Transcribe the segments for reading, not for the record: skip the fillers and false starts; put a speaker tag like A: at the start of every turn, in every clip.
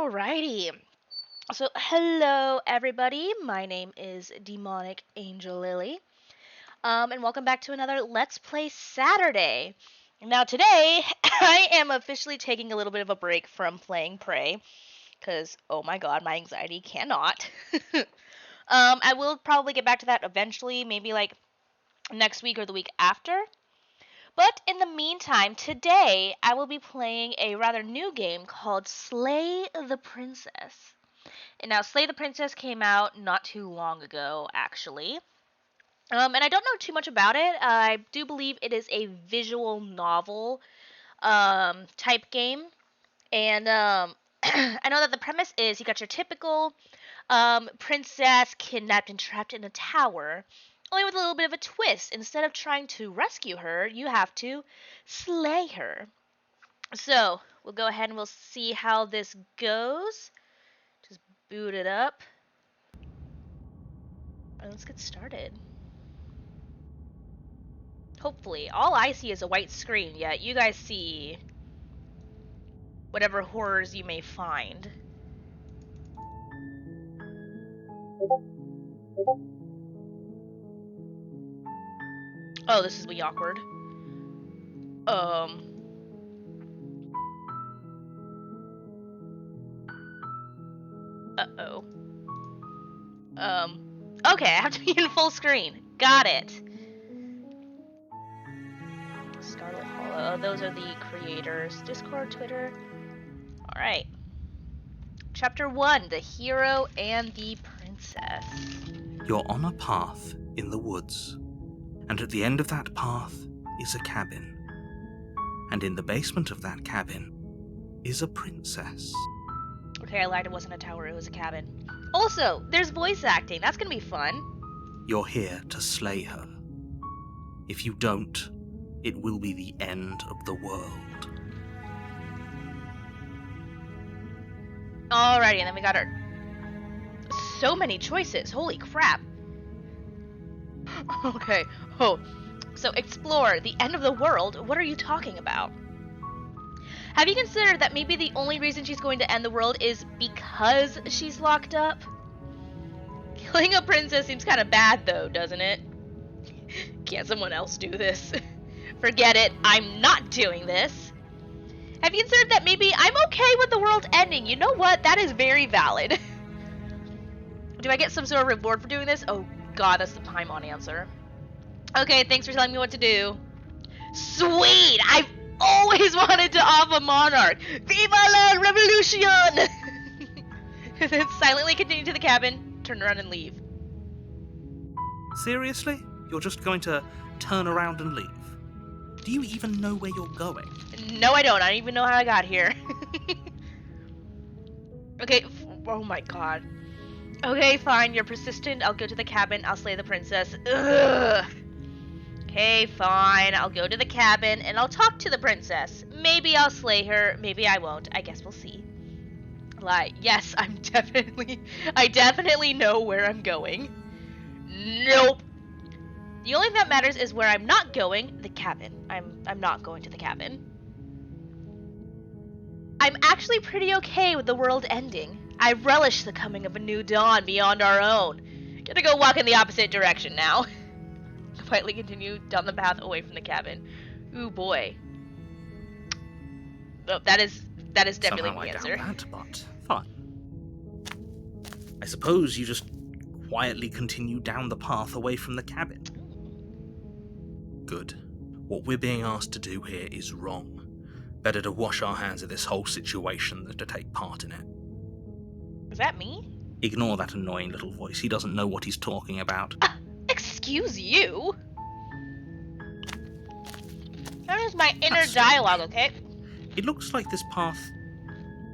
A: Alrighty. So, hello everybody. My name is Demonic Angel Lily. And welcome back to another Let's Play Saturday. Now today, I am officially taking a little bit of a break from playing Prey, because oh my god, my anxiety cannot. I will probably get back to that eventually, maybe like next week or the week after. But in the meantime, today I will be playing a rather new game called Slay the Princess. And now, Slay the Princess came out not too long ago, actually. And I don't know too much about it. I do believe it is a visual novel type game. And I know that the premise is you got your typical princess kidnapped and trapped in a tower, only with a little bit of a twist. Instead of trying to rescue her, you have to slay her. So, we'll go ahead and we'll see how this goes. Just boot it up. Let's get started. Hopefully. All I see is a white screen, yet you guys see whatever horrors you may find. Oh, this is way awkward. Uh-oh. Okay, I have to be in full screen. Got it. Scarlet Hollow. Those are the creators. Discord, Twitter. Alright. Chapter 1, The Hero and the Princess.
B: You're on a path in the woods, and at the end of that path is a cabin. And in the basement of that cabin is a princess.
A: Okay, I lied, it wasn't a tower, it was a cabin. Also, there's voice acting, that's gonna be fun.
B: You're here to slay her. If you don't, it will be the end of the world.
A: Alrighty, and then we got our... So many choices, holy crap. Okay, so explore, the end of the world, what are you talking about? Have you considered that maybe the only reason she's going to end the world is because she's locked up? Killing a princess seems kind of bad though, doesn't it? Can't someone else do this? Forget it, I'm not doing this. Have you considered that maybe I'm okay with the world ending? You know what? That is very valid. Do I get some sort of reward for doing this? Oh god, that's the Paimon answer. Okay, thanks for telling me what to do. Sweet! I've always wanted to off a monarch! Viva la revolution! Then silently continue to the cabin, turn around and leave.
B: Seriously? You're just going to turn around and leave? Do you even know where you're going?
A: No, I don't. I don't even know how I got here. Okay, oh my god. Okay, fine, you're persistent. I'll go to the cabin, I'll slay the princess. Ugh. Okay, fine, I'll go to the cabin and I'll talk to the princess. Maybe I'll slay her, maybe I won't. I guess we'll see. Lie. Yes, I definitely know where I'm going. Nope. The only thing that matters is where I'm not going, the cabin. I'm not going to the cabin. I'm actually pretty okay with the world ending. I relish the coming of a new dawn beyond our own. Gonna go walk in the opposite direction now. Quietly continue down the path away from the cabin. Ooh boy. Oh, that is definitely
B: Somehow
A: the answer.
B: I doubt that, but fine. I suppose you just quietly continue down the path away from the cabin. Good. What we're being asked to do here is wrong. Better to wash our hands of this whole situation than to take part in it.
A: Is that me?
B: Ignore that annoying little voice. He doesn't know what he's talking about.
A: Excuse you? That is my inner
B: That's
A: dialogue, okay?
B: It looks like this path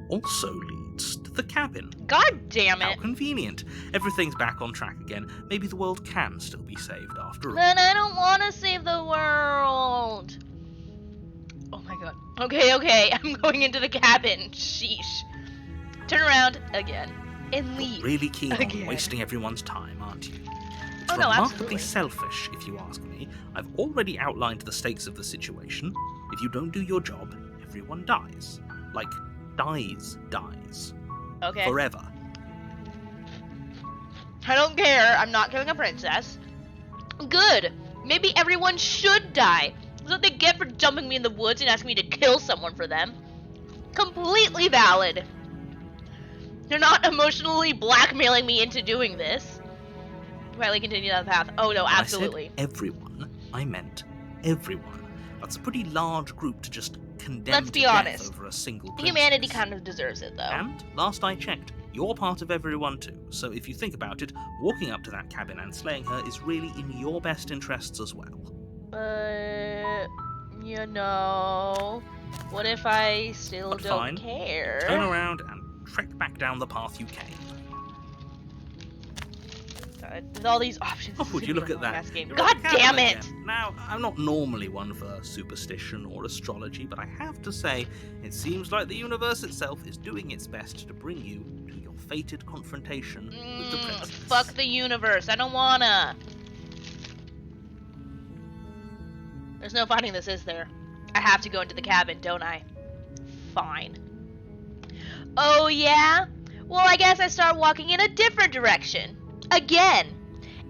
B: also leads to the cabin.
A: God damn
B: How
A: it.
B: convenient. Everything's back on track again. Maybe the world can still be saved after all.
A: Then I don't want to save the world. Oh my god. Okay, I'm going into the cabin. Sheesh. Turn around again and leave.
B: Really keen
A: again.
B: on wasting everyone's time, aren't you? It's
A: Oh, no,
B: remarkably
A: absolutely.
B: selfish, if you ask me. I've already outlined the stakes of the situation. If you don't do your job, everyone dies. Like, dies.
A: Okay.
B: Forever.
A: I don't care. I'm not killing a princess. Good. Maybe everyone should die. That's what they get for dumping me in the woods and asking me to kill someone for them. Completely valid. They're not emotionally blackmailing me into doing this. Quietly continue down the path. Oh no,
B: When
A: absolutely.
B: I said everyone, I meant everyone. That's a pretty large group to just condemn
A: Let's
B: to
A: be
B: death
A: honest.
B: over a single princess.
A: Humanity kind of deserves it, though.
B: And, last I checked, you're part of everyone too, so if you think about it, walking up to that cabin and slaying her is really in your best interests as well.
A: You know... What if I still
B: But
A: don't
B: fine,
A: care?
B: turn around and trek back down the path you came.
A: With all these options,
B: Oh, would you look at that?
A: Game.
B: You're
A: God
B: at the cabin
A: damn it!
B: again. Now, I'm not normally one for superstition or astrology, but I have to say, it seems like the universe itself is doing its best to bring you to your fated confrontation with the princess.
A: Fuck the universe. I don't wanna. There's no finding this, is there? I have to go into the cabin, don't I? Fine. Oh yeah? Well, I guess I start walking in a different direction. Again.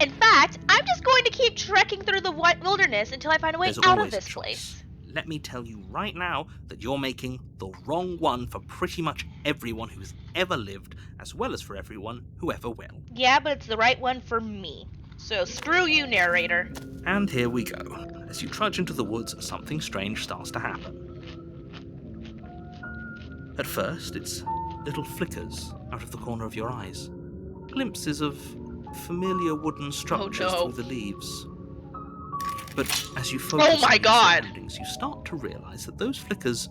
A: In fact, I'm just going to keep trekking through the wilderness until I find a way
B: There's
A: out
B: always
A: of this
B: a choice.
A: place.
B: Let me tell you right now that you're making the wrong one for pretty much everyone who's ever lived, as well as for everyone who ever will.
A: Yeah, but it's the right one for me. So screw you, narrator.
B: And here we go. As you trudge into the woods, something strange starts to happen. At first, it's little flickers out of the corner of your eyes. Glimpses of familiar wooden structures through the leaves. But as you focus on your surroundings, you start to realize that those flickers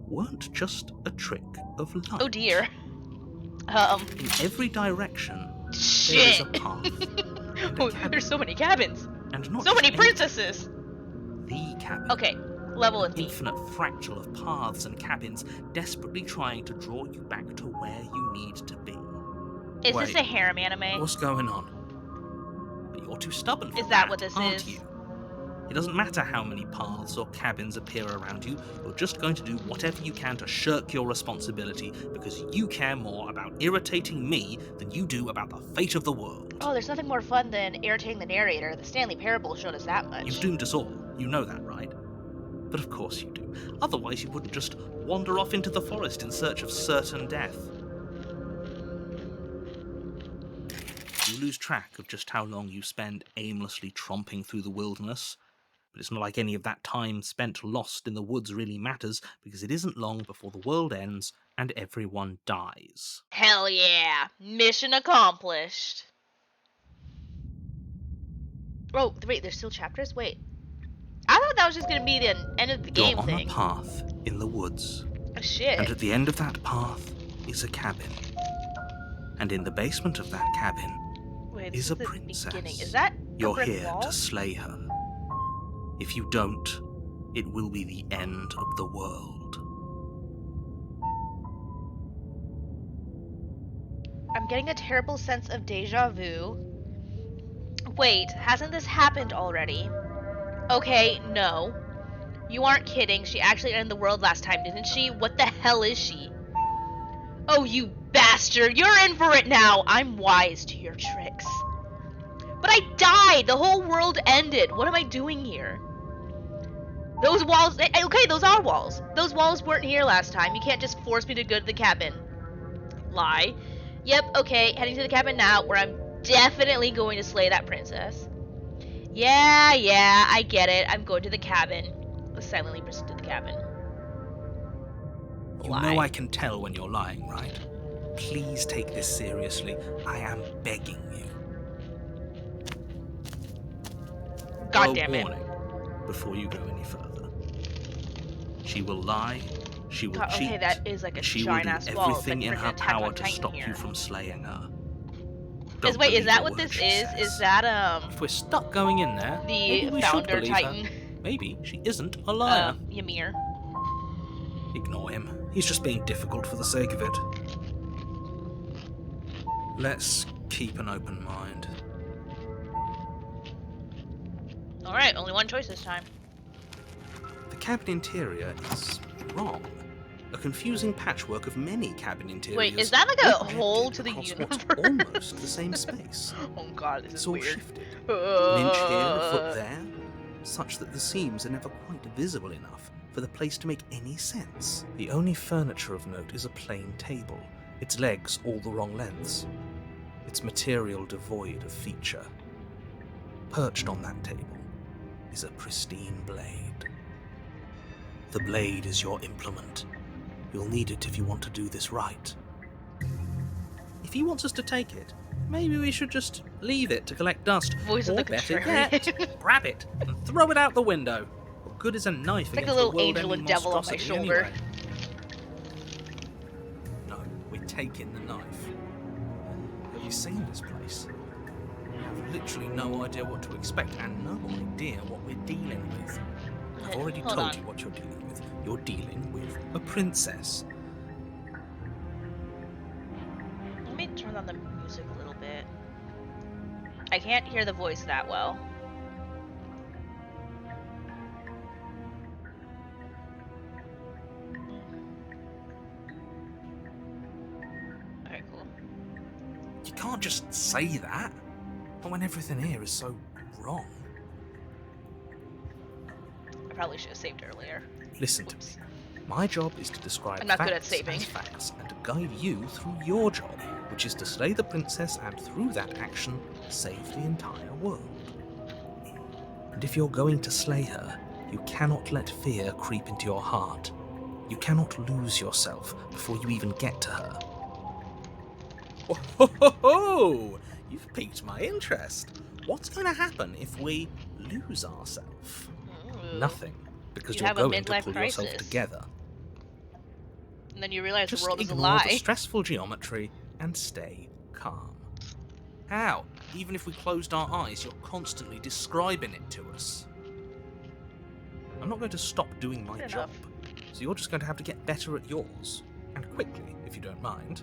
B: weren't just a trick of light.
A: Oh dear.
B: In every direction, there is a path.
A: There's so many cabins.
B: And not
A: so many
B: just
A: princesses.
B: The cabin.
A: Okay, level with me.
B: Infinite fractal of paths and cabins, desperately trying to draw you back to where you need to be.
A: Is this a harem anime?
B: What's going on? But you're too stubborn for
A: Is that what this
B: aren't
A: is?
B: you? It doesn't matter how many paths or cabins appear around you, you're just going to do whatever you can to shirk your responsibility because you care more about irritating me than you do about the fate of the world.
A: Oh, there's nothing more fun than irritating the narrator. The Stanley Parable showed us that much.
B: You've doomed us all. You know that, right? But of course you do. Otherwise you wouldn't just wander off into the forest in search of certain death. You lose track of just how long you spend aimlessly tromping through the wilderness. But it's not like any of that time spent lost in the woods really matters, because it isn't long before the world ends and everyone dies.
A: Hell yeah! Mission accomplished. Oh, wait, there's still chapters? Wait. I thought that was just gonna be the end of the game thing.
B: You're on a path in the woods.
A: Oh, shit.
B: And at the end of that path is a cabin. And in the basement of that cabin is a princess.
A: Is that
B: You're here to slay her. If you don't, it will be the end of the world.
A: I'm getting a terrible sense of deja vu. Wait, hasn't this happened already? Okay, no. You aren't kidding. She actually ended the world last time, didn't she? What the hell is she? Oh, you bastard! You're in for it now! I'm wise to your tricks. But I died! The whole world ended! What am I doing here? Those walls... Okay, those are walls. Those walls weren't here last time. You can't just force me to go to the cabin. Lie. Yep, okay, heading to the cabin now, where I'm definitely going to slay that princess. Yeah, I get it. I'm going to the cabin. Let's silently proceed to the cabin.
B: You know I can tell when you're lying, right? Please take this seriously. I am begging you.
A: God damn it.
B: Warning before you go any further. She will lie, she will cheat,
A: okay, that is like a
B: she will do everything in her power to stop you from slaying her.
A: Wait, is that what this is? Is that,
B: If we're stuck going in there,
A: the founder titan?
B: Maybe she isn't a liar.
A: Ymir.
B: Ignore him. He's just being difficult for the sake of it. Let's keep an open mind.
A: Alright, only one choice this time.
B: The cabin interior is wrong. a confusing patchwork of many cabin interiors.
A: Wait, is that like a hole to the
B: across
A: universe?
B: what's almost the same space.
A: Oh god, this
B: It's
A: is
B: all
A: weird.
B: shifted. An inch here, a foot there, such that the seams are never quite visible enough for the place to make any sense. The only furniture of note is a plain table, its legs all the wrong lengths, its material devoid of feature. Perched on that table is a pristine blade. The blade is your implement. You'll need it if you want to do this right. If he wants us to take it, maybe we should just leave it to collect dust.
A: Voice of
B: or
A: the
B: better
A: contrarian.
B: yet, grab it and throw it out the window. What good is a knife
A: It's like
B: against
A: a little
B: a world-ending
A: angel and devil on my
B: monstrosity
A: shoulder.
B: anyway? No, we're taking the knife. Have you seen this place? You have literally no idea what to expect and no idea what we're dealing with. I've already
A: Hold
B: told
A: on.
B: you what you're dealing with. You're dealing with a princess.
A: Let me turn on the music a little bit. I can't hear the voice that well. Okay, cool.
B: You can't just say that. Not when everything here is so wrong.
A: I probably should have saved earlier.
B: Listen to
A: Whoops.
B: me. My job is to describe
A: I'm not
B: facts
A: good at saving.
B: as facts and to guide you through your job, which is to slay the princess and through that action, save the entire world. And if you're going to slay her, you cannot let fear creep into your heart. You cannot lose yourself before you even get to her. Oh, ho, ho, ho! You've piqued my interest. What's going to happen if we lose ourselves?
A: Ooh.
B: Nothing, because
A: You
B: you're
A: have a
B: going to
A: midlife
B: pull yourself
A: crisis.
B: together.
A: And then you realize
B: Just
A: the world is a
B: ignore
A: lie.
B: the stressful geometry and stay calm. How? Even if we closed our eyes, you're constantly describing it to us. I'm not going to stop doing my
A: Fair
B: job,
A: enough.
B: so you're just going to have to get better at yours. And quickly, if you don't mind.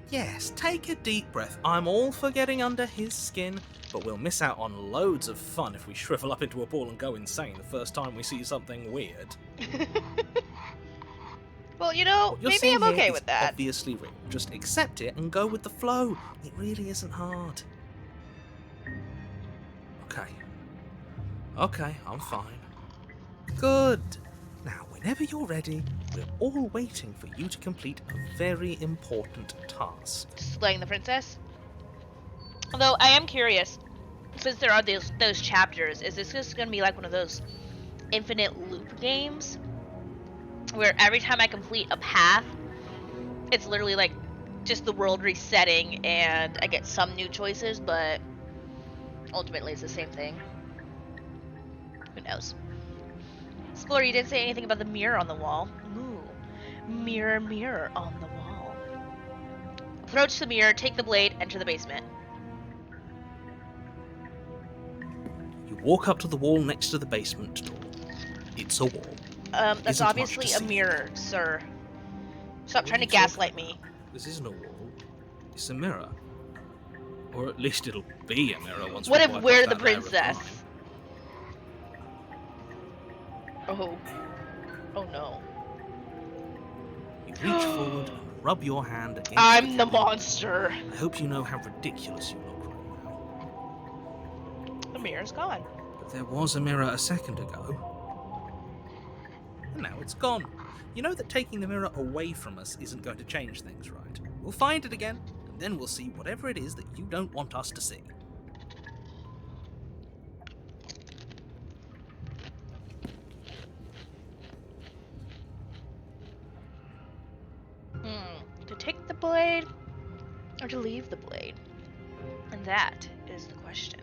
B: Yes, take a deep breath. I'm all for getting under his skin, but we'll miss out on loads of fun if we shrivel up into a ball and go insane the first time we see something weird.
A: Well, you know,
B: What you're
A: maybe
B: seeing
A: I'm
B: here
A: okay
B: is
A: with that.
B: obviously real. Just accept it and go with the flow. It really isn't hard. Okay, I'm fine. Good. Now, whenever you're ready, we're all waiting for you to complete a very important task.
A: Slaying the princess. Although I am curious, since there are those chapters, is this just gonna be like one of those infinite loop games where every time I complete a path, it's literally like just the world resetting and I get some new choices, but ultimately it's the same thing. Who knows? Explorer, you didn't say anything about the mirror on the wall. Ooh. Mirror, mirror on the wall. Approach the mirror, take the blade, enter the basement.
B: You walk up to the wall next to the basement door. It's a wall.
A: That's
B: Isn't much
A: obviously
B: to
A: a
B: see.
A: mirror, sir. Stop
B: What
A: trying
B: are
A: to
B: you talking
A: gaslight me.
B: about? This isn't a wall. It's a mirror. Or at least it'll be a mirror once
A: What
B: we
A: if
B: wipe
A: we're
B: off
A: the
B: that layer of
A: princess?
B: grime.
A: Oh. Oh no.
B: You reach forward and rub your hand against
A: I'm the
B: cabin.
A: monster.
B: I hope you know how ridiculous you look right now.
A: The mirror's gone.
B: But there was a mirror a second ago. And now it's gone. You know that taking the mirror away from us isn't going to change things, right? We'll find it again, and then we'll see whatever it is that you don't want us to see.
A: To take the blade or to leave the blade? And that is the question.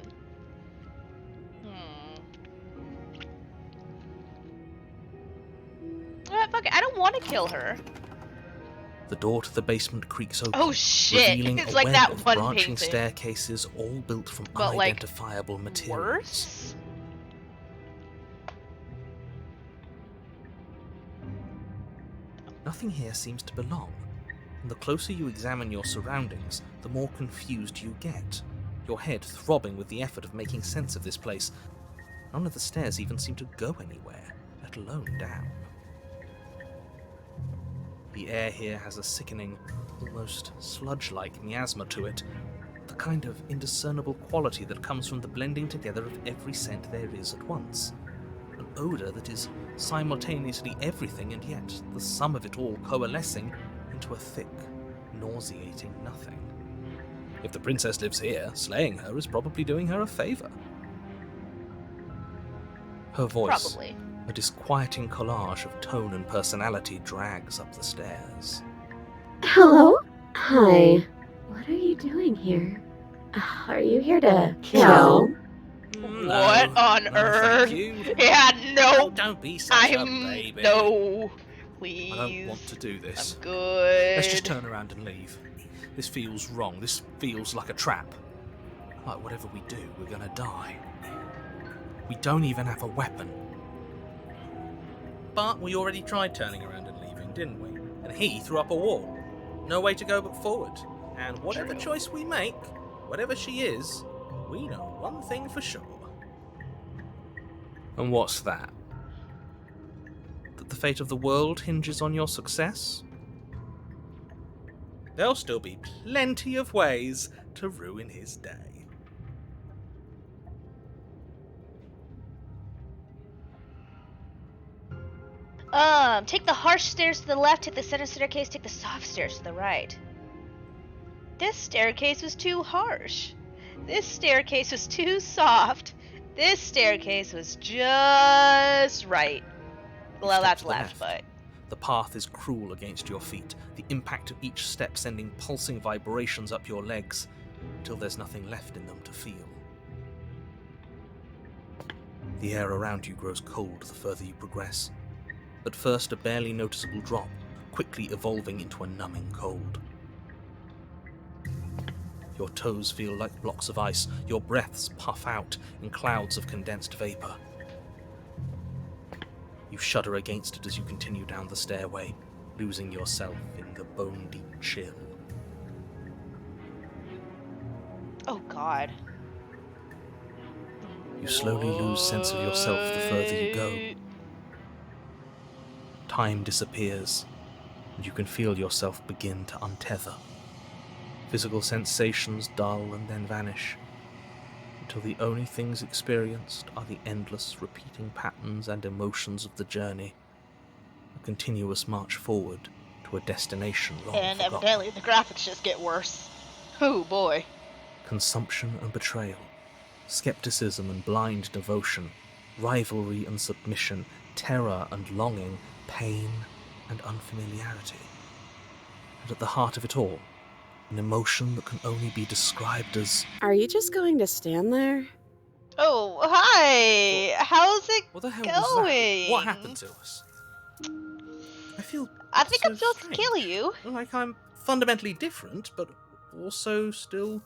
A: Fuck it, I don't want to kill her.
B: The door to the basement creaks open,
A: Oh shit!
B: revealing
A: It's
B: a
A: like
B: web
A: that
B: of
A: one
B: branching
A: painting.
B: staircases all built from
A: But, like,
B: unidentifiable materials.
A: Worse?
B: Nothing here seems to belong, and the closer you examine your surroundings, the more confused you get, your head throbbing with the effort of making sense of this place. None of the stairs even seem to go anywhere, let alone down. The air here has a sickening, almost sludge-like miasma to it, the kind of indiscernible quality that comes from the blending together of every scent there is at once. An odour that is simultaneously everything and yet the sum of it all coalescing into a thick, nauseating nothing. If the princess lives here, slaying her is probably doing her a favour. Her voice,
A: Probably.
B: a disquieting collage of tone and personality, drags up the stairs.
C: Hello? Hi. What are you doing here? Are you here to kill?
A: What on earth?
B: Thank you.
A: Yeah, no.
B: Don't be such a baby.
A: No. Please.
B: I don't want to do this.
A: I'm good.
B: Let's just turn around and leave. This feels wrong. This feels like a trap. Like whatever we do, we're gonna die. We don't even have a weapon. But we already tried turning around and leaving, didn't we? And he threw up a wall. No way to go but forward. And whatever choice we make, whatever she is, we know one thing for sure. And what's that? That the fate of the world hinges on your success? There'll still be plenty of ways to ruin his day.
A: Take the harsh stairs to the left, take the center staircase, take the soft stairs to the right. This staircase was too harsh. This staircase was too soft. This staircase was just right. Well, that's left, but...
B: The path is cruel against your feet, the impact of each step sending pulsing vibrations up your legs, until there's nothing left in them to feel. The air around you grows cold the further you progress. At first a barely noticeable drop, quickly evolving into a numbing cold. Your toes feel like blocks of ice, your breaths puff out in clouds of condensed vapor. You shudder against it as you continue down the stairway, losing yourself in the bone-deep chill.
A: Oh, God.
B: You slowly lose sense of yourself the further you go. Time disappears, and you can feel yourself begin to untether. Physical sensations dull and then vanish, until the only things experienced are the endless repeating patterns and emotions of the journey, a continuous march forward to a destination long
A: And
B: forgotten.
A: evidently the graphics just get worse. Oh boy.
B: Consumption and betrayal, skepticism and blind devotion, rivalry and submission, terror and longing, pain and unfamiliarity. And at the heart of it all, an emotion that can only be described as...
C: Are you just going to stand there?
A: Oh, hi! How's it
B: What the hell
A: going?
B: was that? What happened to us?
A: I think
B: so
A: I'm supposed
B: strange.
A: to kill you.
B: Like I'm fundamentally different, but also still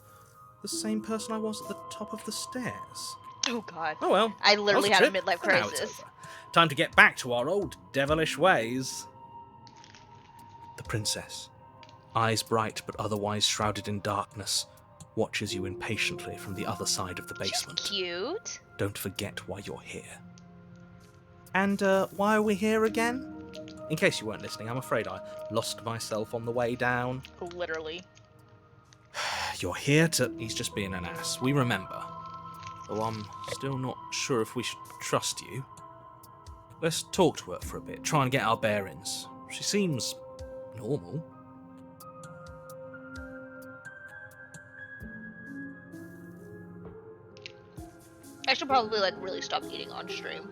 B: the same person I was at the top of the stairs.
A: Oh god.
B: Oh well.
A: I literally
B: that was
A: had a midlife
B: and now it's
A: crisis.
B: over. Time to get back to our old devilish ways. The princess, eyes bright but otherwise shrouded in darkness, watches you impatiently from the other side of the basement.
A: She's cute.
B: Don't forget why you're here. And why are we here again? In case you weren't listening, I'm afraid I lost myself on the way down.
A: Literally.
B: You're here to... He's just being an ass. We remember. Though I'm still not sure if we should trust you. Let's talk to her for a bit, try and get our bearings. She seems normal.
A: I should probably really stop eating on stream.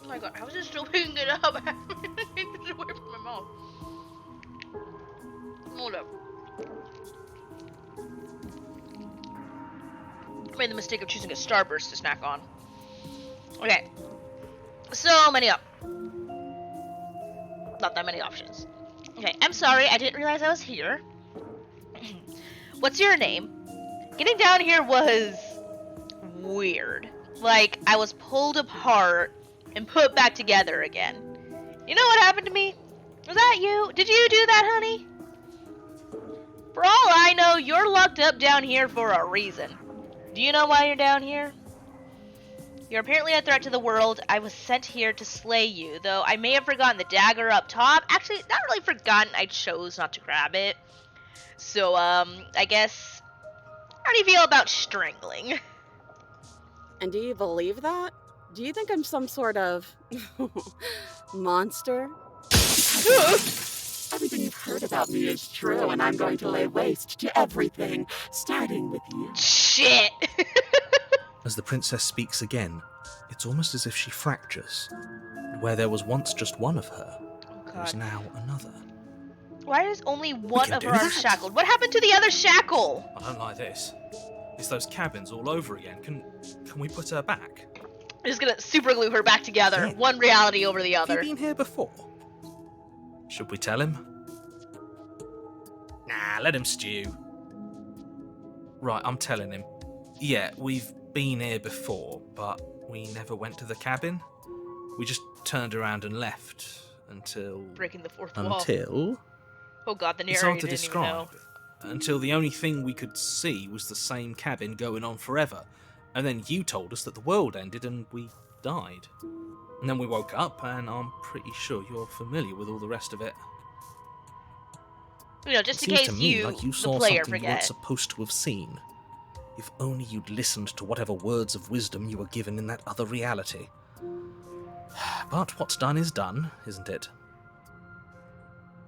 A: Oh my god, how is it still picking it up? I have to take this away from my mouth. Hold up. I made the mistake of choosing a Starburst to snack on. Okay. So many up. Not that many options. Okay, I'm sorry, I didn't realize I was here. What's your name? Getting down here was weird. Like, I was pulled apart and put back together again. You know what happened to me? Was that you? Did you do that, honey? For all I know, you're locked up down here for a reason. Do you know why you're down here? You're apparently a threat to the world. I was sent here to slay you, though I may have forgotten the dagger up top. Actually, not really forgotten. I chose not to grab it. So, I guess... How do you feel about strangling?
D: And do you believe that? Do you think I'm some sort of... monster?
C: Everything you've heard about me is true, and I'm going to lay waste to everything, starting with you.
A: Shit!
B: As the princess speaks again, it's almost as if she fractures. Where there was once just one of her, there is now another.
A: Why is only one of her arms shackled? What happened to the other shackle?
B: I don't like this. It's those cabins all over again. Can we put her back?
A: I'm just gonna super glue her back together. One reality over the other.
B: Have you been here before? Should we tell him? Nah, let him stew. Right, I'm telling him. Yeah, we've been here before, but we never went to the cabin. We just turned around and left until...
A: Breaking the fourth wall.
B: Until...
A: Oh god, the
B: It's hard
A: narrator
B: to
A: didn't even know.
B: describe. Until the only thing we could see was the same cabin going on forever. And then you told us that the world ended and we died. And then we woke up, and I'm pretty sure you're familiar with all the rest of it.
A: You know, just in
B: Seems
A: case
B: to me like you saw
A: the player,
B: something you weren't
A: forget.
B: supposed to have seen. If only you'd listened to whatever words of wisdom you were given in that other reality. But what's done is done, isn't it?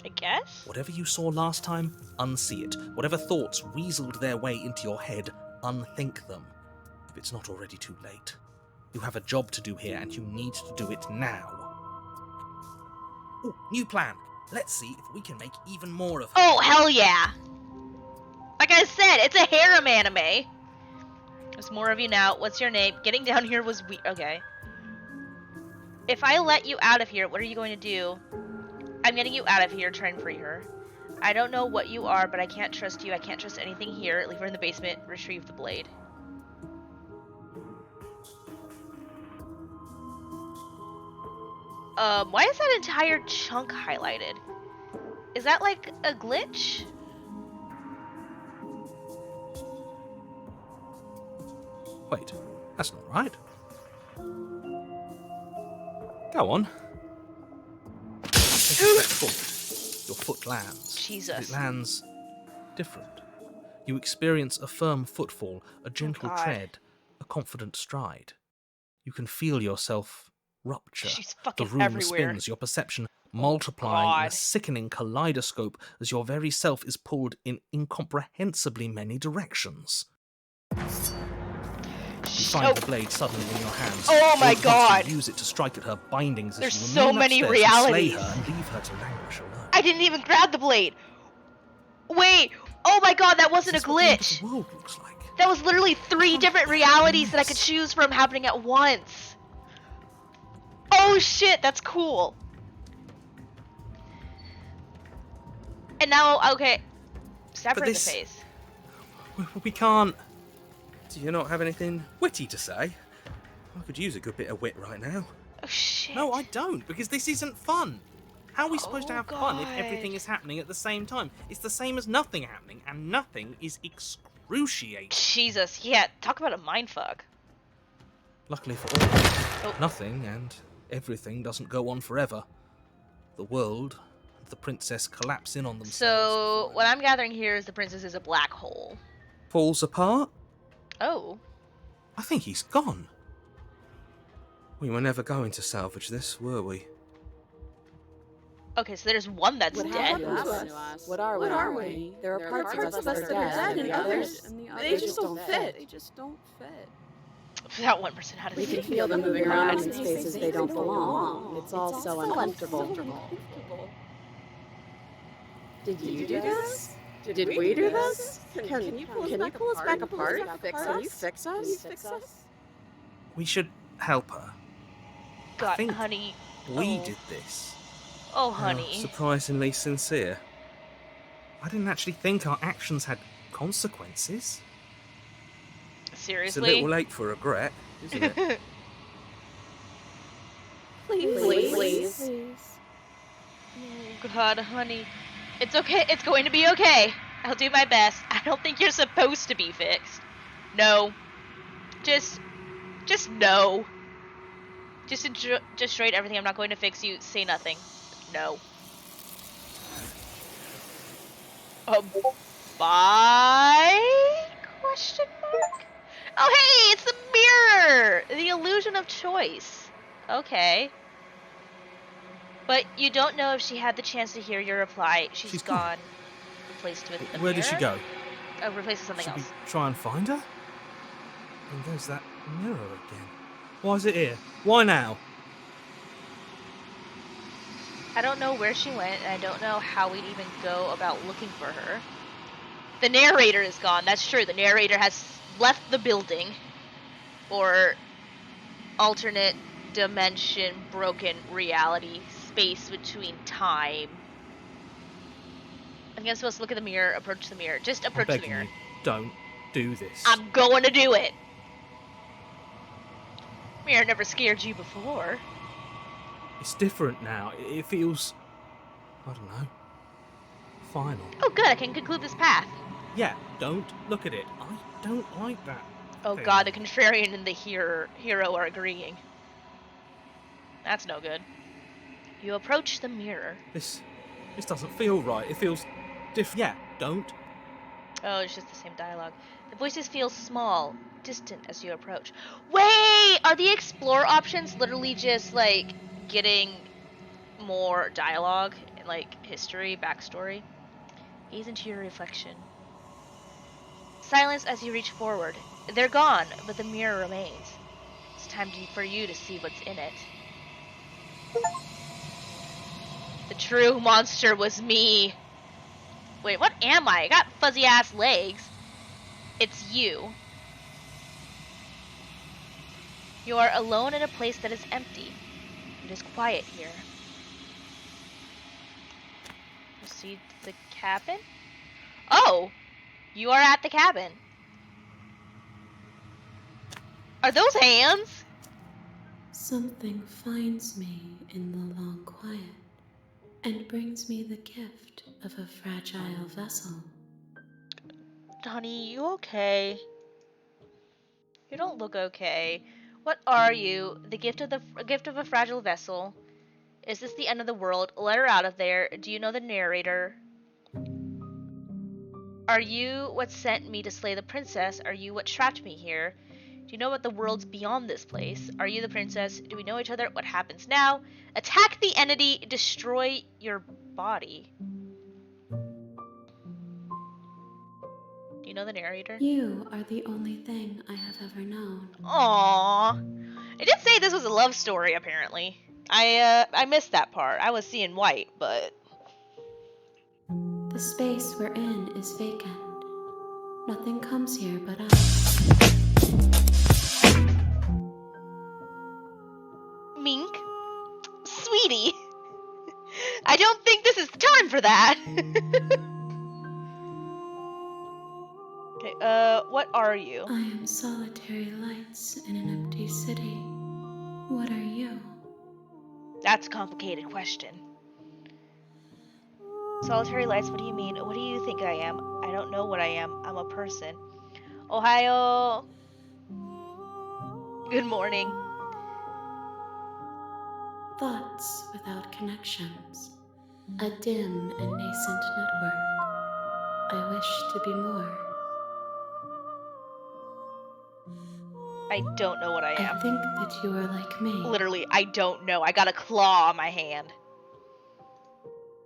A: I guess?
B: Whatever you saw last time, unsee it. Whatever thoughts weaseled their way into your head, unthink them. If it's not already too late. You have a job to do here, and you need to do it now. Ooh, new plan. Let's see if we can make even more of her.
A: Oh, hell yeah! Like I said, it's a harem anime. There's more of you now. What's your name? Getting down here was okay. If I let you out of here, what are you going to do? I'm getting you out of here. Try and free her. I don't know what you are, but I can't trust you. I can't trust anything here. Leave her in the basement. Retrieve the blade. Why is that entire chunk highlighted? Is that like a glitch?
B: Wait, that's not right. Go on. Take a step forward. Your foot lands.
A: Jesus.
B: It lands different. You experience a firm footfall, a gentle tread, a confident stride. You can feel yourself rupture.
A: She's
B: The
A: fucking
B: room
A: everywhere.
B: spins, your perception multiplying in a
A: God.
B: sickening kaleidoscope as your very self is pulled in incomprehensibly many directions. You find the blade suddenly in your hands.
A: Oh my
B: All at once
A: God.
B: You use it to strike at her bindings as
A: There's
B: you
A: so
B: remain
A: many
B: upstairs to slay
A: realities.
B: her and leave her to languish alone.
A: I didn't even grab the blade. Wait. Oh my god, that wasn't a
B: Is this what the end of
A: glitch.
B: the world looks like?
A: That was literally 3 different realities that I could choose from happening at once. Oh shit, that's cool. And now, okay. Stab her in the
B: this-
A: face.
B: We can't. Do you not have anything witty to say? I could use a good bit of wit right now.
A: Oh shit.
B: No, I don't, because this isn't fun. How are we supposed to
A: Oh,
B: have fun if
A: God.
B: everything is happening at the same time? It's the same as nothing happening, and nothing is excruciating.
A: Jesus, yeah, talk about a mindfuck.
B: Luckily for all,
A: Oh.
B: nothing and everything doesn't go on forever. The world and the princess collapse in on themselves.
A: So, what I'm gathering here is the princess is a black hole.
B: Falls apart?
A: Oh.
B: I think he's gone. We were never going to salvage this, were we?
A: Okay, so there's one that's
D: What
A: dead.
D: happened to us? What are we? There are parts of us that are dead, and the others, they just don't fit. They just don't fit.
A: That one person had a
D: We can feel them moving around in spaces they don't belong. It's all so uncomfortable. Did you do this? Did we do this? Can you pull us back apart? Can you fix us?
B: We should help her.
A: God,
B: think
A: honey.
B: We
A: Oh.
B: did this.
A: Oh,
B: They are
A: honey.
B: surprisingly sincere. I didn't actually think our actions had consequences. It's a
A: Seriously?
B: little late for regret, isn't it?
D: Please.
A: Oh, God, honey. It's okay. It's going to be okay. I'll do my best. I don't think you're supposed to be fixed. No. Just Just no. Just destroyed everything. I'm not going to fix you. Say nothing. No. Bye? Question mark? Oh, hey, it's the mirror! The illusion of choice. Okay. But you don't know if she had the chance to hear your reply. She's gone. Replaced with the
B: Where
A: mirror?
B: did she go?
A: Oh, replaced with something
B: Should we
A: else.
B: try and find her? And there's that mirror again. Why is it here? Why now?
A: I don't know where she went, and I don't know how we'd even go about looking for her. The narrator is gone. That's true. The narrator has left the building. Or alternate dimension, broken reality, space between time. I think I'm supposed to look at the mirror, approach the mirror. Just approach the mirror.
B: You, don't do this.
A: I'm going to do it. Mirror never scared you before.
B: It's different now. It feels, I don't know, final.
A: Oh, good. I can conclude this path.
B: Yeah, don't look at it. I don't like that.
A: Oh
B: thing.
A: God, the contrarian and the hero are agreeing. That's no good. You approach the mirror.
B: This doesn't feel right. It feels different. Yeah, don't.
A: Oh, it's just the same dialogue. The voices feel small, distant as you approach. Wait! Are the explore options literally just, like, getting more dialogue and, like, history, backstory? Gaze into your reflection. Silence as you reach forward. They're gone, but the mirror remains. It's time for you to see what's in it. The true monster was me. Wait, what am I? I got fuzzy ass legs. It's you. You are alone in a place that is empty. It is quiet here. Proceed to the cabin? Oh! You are at the cabin. Are those hands?
C: Something finds me in the long quiet and brings me the gift of a fragile vessel.
A: Honey, you okay? You don't look okay. What are you? The gift of a fragile vessel. Is this the end of the world? Let her out of there. Do you know the narrator? Are you what sent me to slay the princess? Are you what trapped me here? Do you know what the world's beyond this place? Are you the princess? Do we know each other? What happens now? Attack the entity. Destroy your body. Do you know the narrator?
C: You are the only thing I have ever known.
A: Aww. It did say this was a love story, apparently. I missed that part. I was seeing white, but...
C: The space we're in is vacant. Nothing comes here but us.
A: Mink? Sweetie! I don't think this is the time for that! Okay, what are you?
C: I am solitary lights in an empty city. What are you?
A: That's a complicated question. Solitary lights, what do you mean? What do you think I am? I don't know what I am. I'm a person. Ohio! Good morning.
C: Thoughts without connections. A dim and nascent network. I wish to be more.
A: I don't know what I am.
C: I think that you are like me.
A: Literally, I don't know. I got a claw on my hand.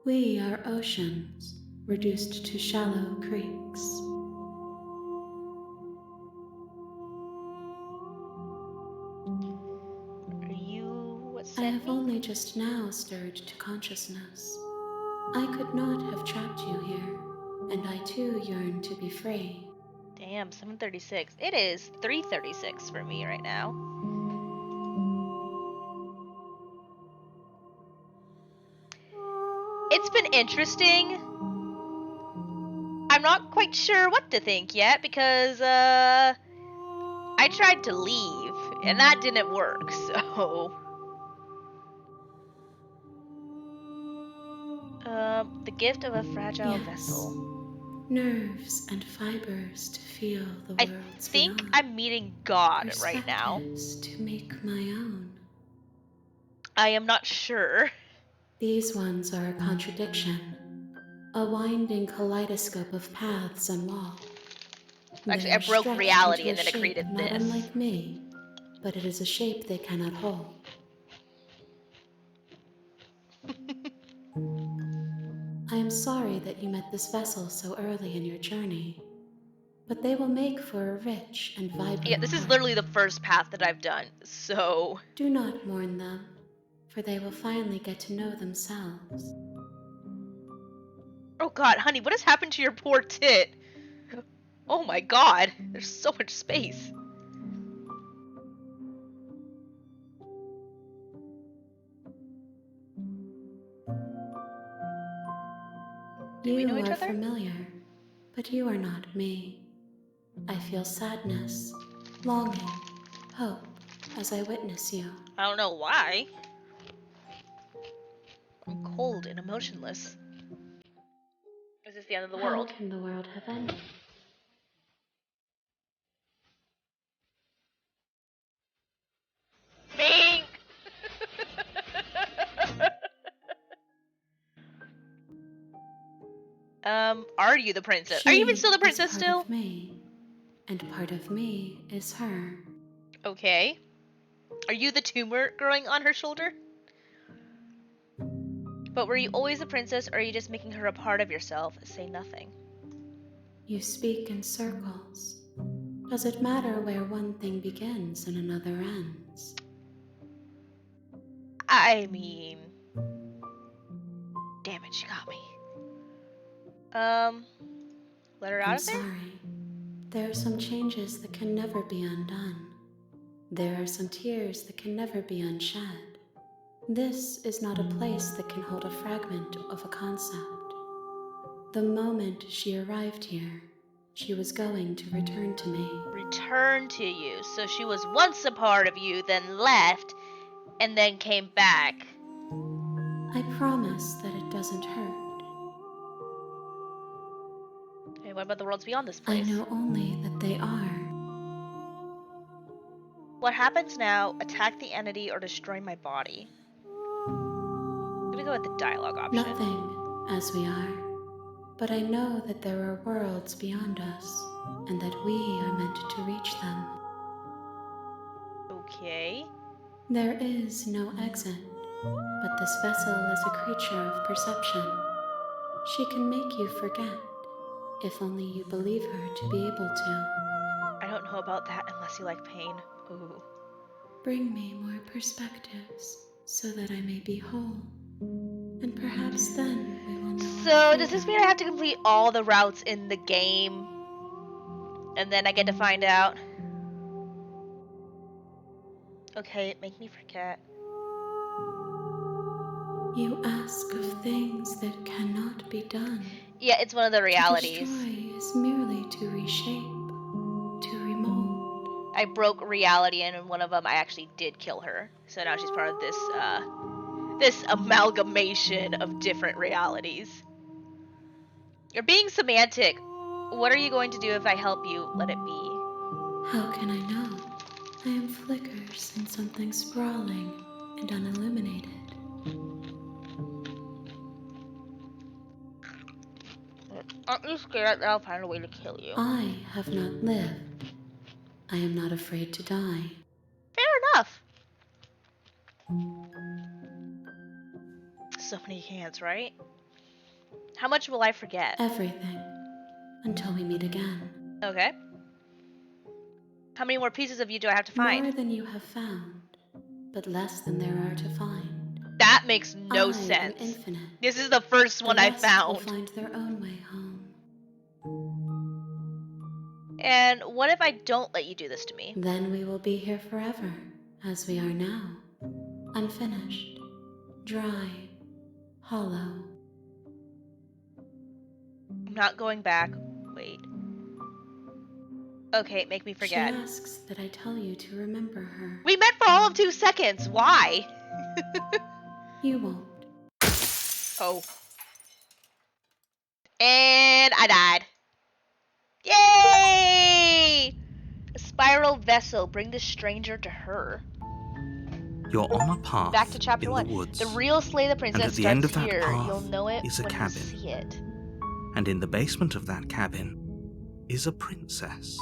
C: We are oceans, reduced to shallow creeks.
A: Are you what
C: I
A: sent
C: have
A: me?
C: only just now stirred to consciousness. I could not have trapped you here, and I too yearn to be free.
A: Damn, 7:36. It is 3:36 for me right now. It's been interesting. I'm not quite sure what to think yet because I tried to leave and that didn't work. So the gift of a fragile
C: Yes.
A: vessel.
C: nerves and fibers to feel the worlds beyond.
A: I think I'm meeting God right now.
C: Perspectives to make my own.
A: I am not sure.
C: These ones are a contradiction, a winding kaleidoscope of paths and wall.
A: Actually,
C: They
A: I
C: are
A: broke
C: stretched
A: reality
C: into
A: and then it
C: shape
A: created
C: not
A: this.
C: unlike me, but it is a shape they cannot hold. I am sorry that you met this vessel so early in your journey, but they will make for a rich and vibrant
A: Yeah, this is
C: heart.
A: literally the first path that I've done, so...
C: Do not mourn them, for they will finally get to know themselves.
A: Oh god, honey, what has happened to your poor tit? Oh my god, there's so much space. Do we know each
C: You are
A: other?
C: familiar, but you are not me. I feel sadness, longing, hope as I witness you.
A: I don't know why. I'm cold and emotionless. Is this the end of the
C: How
A: world?
C: can the world have ended?
A: Mink! Are you the princess? Are you even still the princess
C: is part
A: still?
C: of me, and part of me is her.
A: Okay. Are you the tumor growing on her shoulder? But were you always a princess, or are you just making her a part of yourself? Say nothing.
C: You speak in circles. Does it matter where one thing begins and another ends?
A: I mean... Damn it, she got me. Let her out
C: I'm
A: of there?
C: sorry. There are some changes that can never be undone. There are some tears that can never be unshed. This is not a place that can hold a fragment of a concept. The moment she arrived here, she was going to return to me.
A: Return to you. So she was once a part of you, then left, and then came back.
C: I promise that it doesn't hurt.
A: Hey, what about the worlds beyond this
C: I
A: place?
C: know only that they are.
A: What happens now? Attack the entity or destroy my body? I'm gonna go with the dialogue option.
C: Nothing, as we are. But I know that there are worlds beyond us, and that we are meant to reach them.
A: Okay.
C: There is no exit, but this vessel is a creature of perception. She can make you forget, if only you believe her to be able to.
A: I don't know about that unless you like pain. Ooh.
C: Bring me more perspectives, so that I may be whole. And perhaps then we will know.
A: So, does this mean I have to complete all the routes in the game? And then I get to find out? Okay, make me forget.
C: You ask of things that cannot be done.
A: Yeah, it's one of the realities.
C: To destroy is merely to reshape, to remold.
A: I broke reality, and in one of them I actually did kill her. So now she's part of this, this amalgamation of different realities. You're being semantic. What are you going to do if I help you? Let it be.
C: How can I know? I am flickers in something sprawling and unilluminated.
A: Aren't you scared that I'll find a way to kill you?
C: I have not lived. I am not afraid to die.
A: Fair enough. So many hands, right? How much will I forget?
C: Everything. Until we meet again.
A: Okay. How many more pieces of you do I have to find?
C: More than you have found, but less than there are to find.
A: That makes no
C: I
A: sense.
C: am infinite.
A: This is the first one I
C: Will
A: found.
C: find their own way home.
A: And what if I don't let you do this to me?
C: Then we will be here forever, as we are now. Unfinished, dry, hollow.
A: I'm not going back. Wait. Okay, make me forget.
C: She asks that I tell you to remember her.
A: We met for all of 2 seconds. Why?
C: You won't.
A: Oh. And I died. Yay! A spiral vessel. Bring the stranger to her.
B: You're on a path
A: Back to chapter
B: in
A: 1.
B: the woods.
A: The real Slay the
B: And
A: Princess
B: at the end
A: starts
B: of that
A: here.
B: path
A: You'll know it
B: is a
A: when you
B: cabin.
A: see it.
B: And in the basement of that cabin is a princess.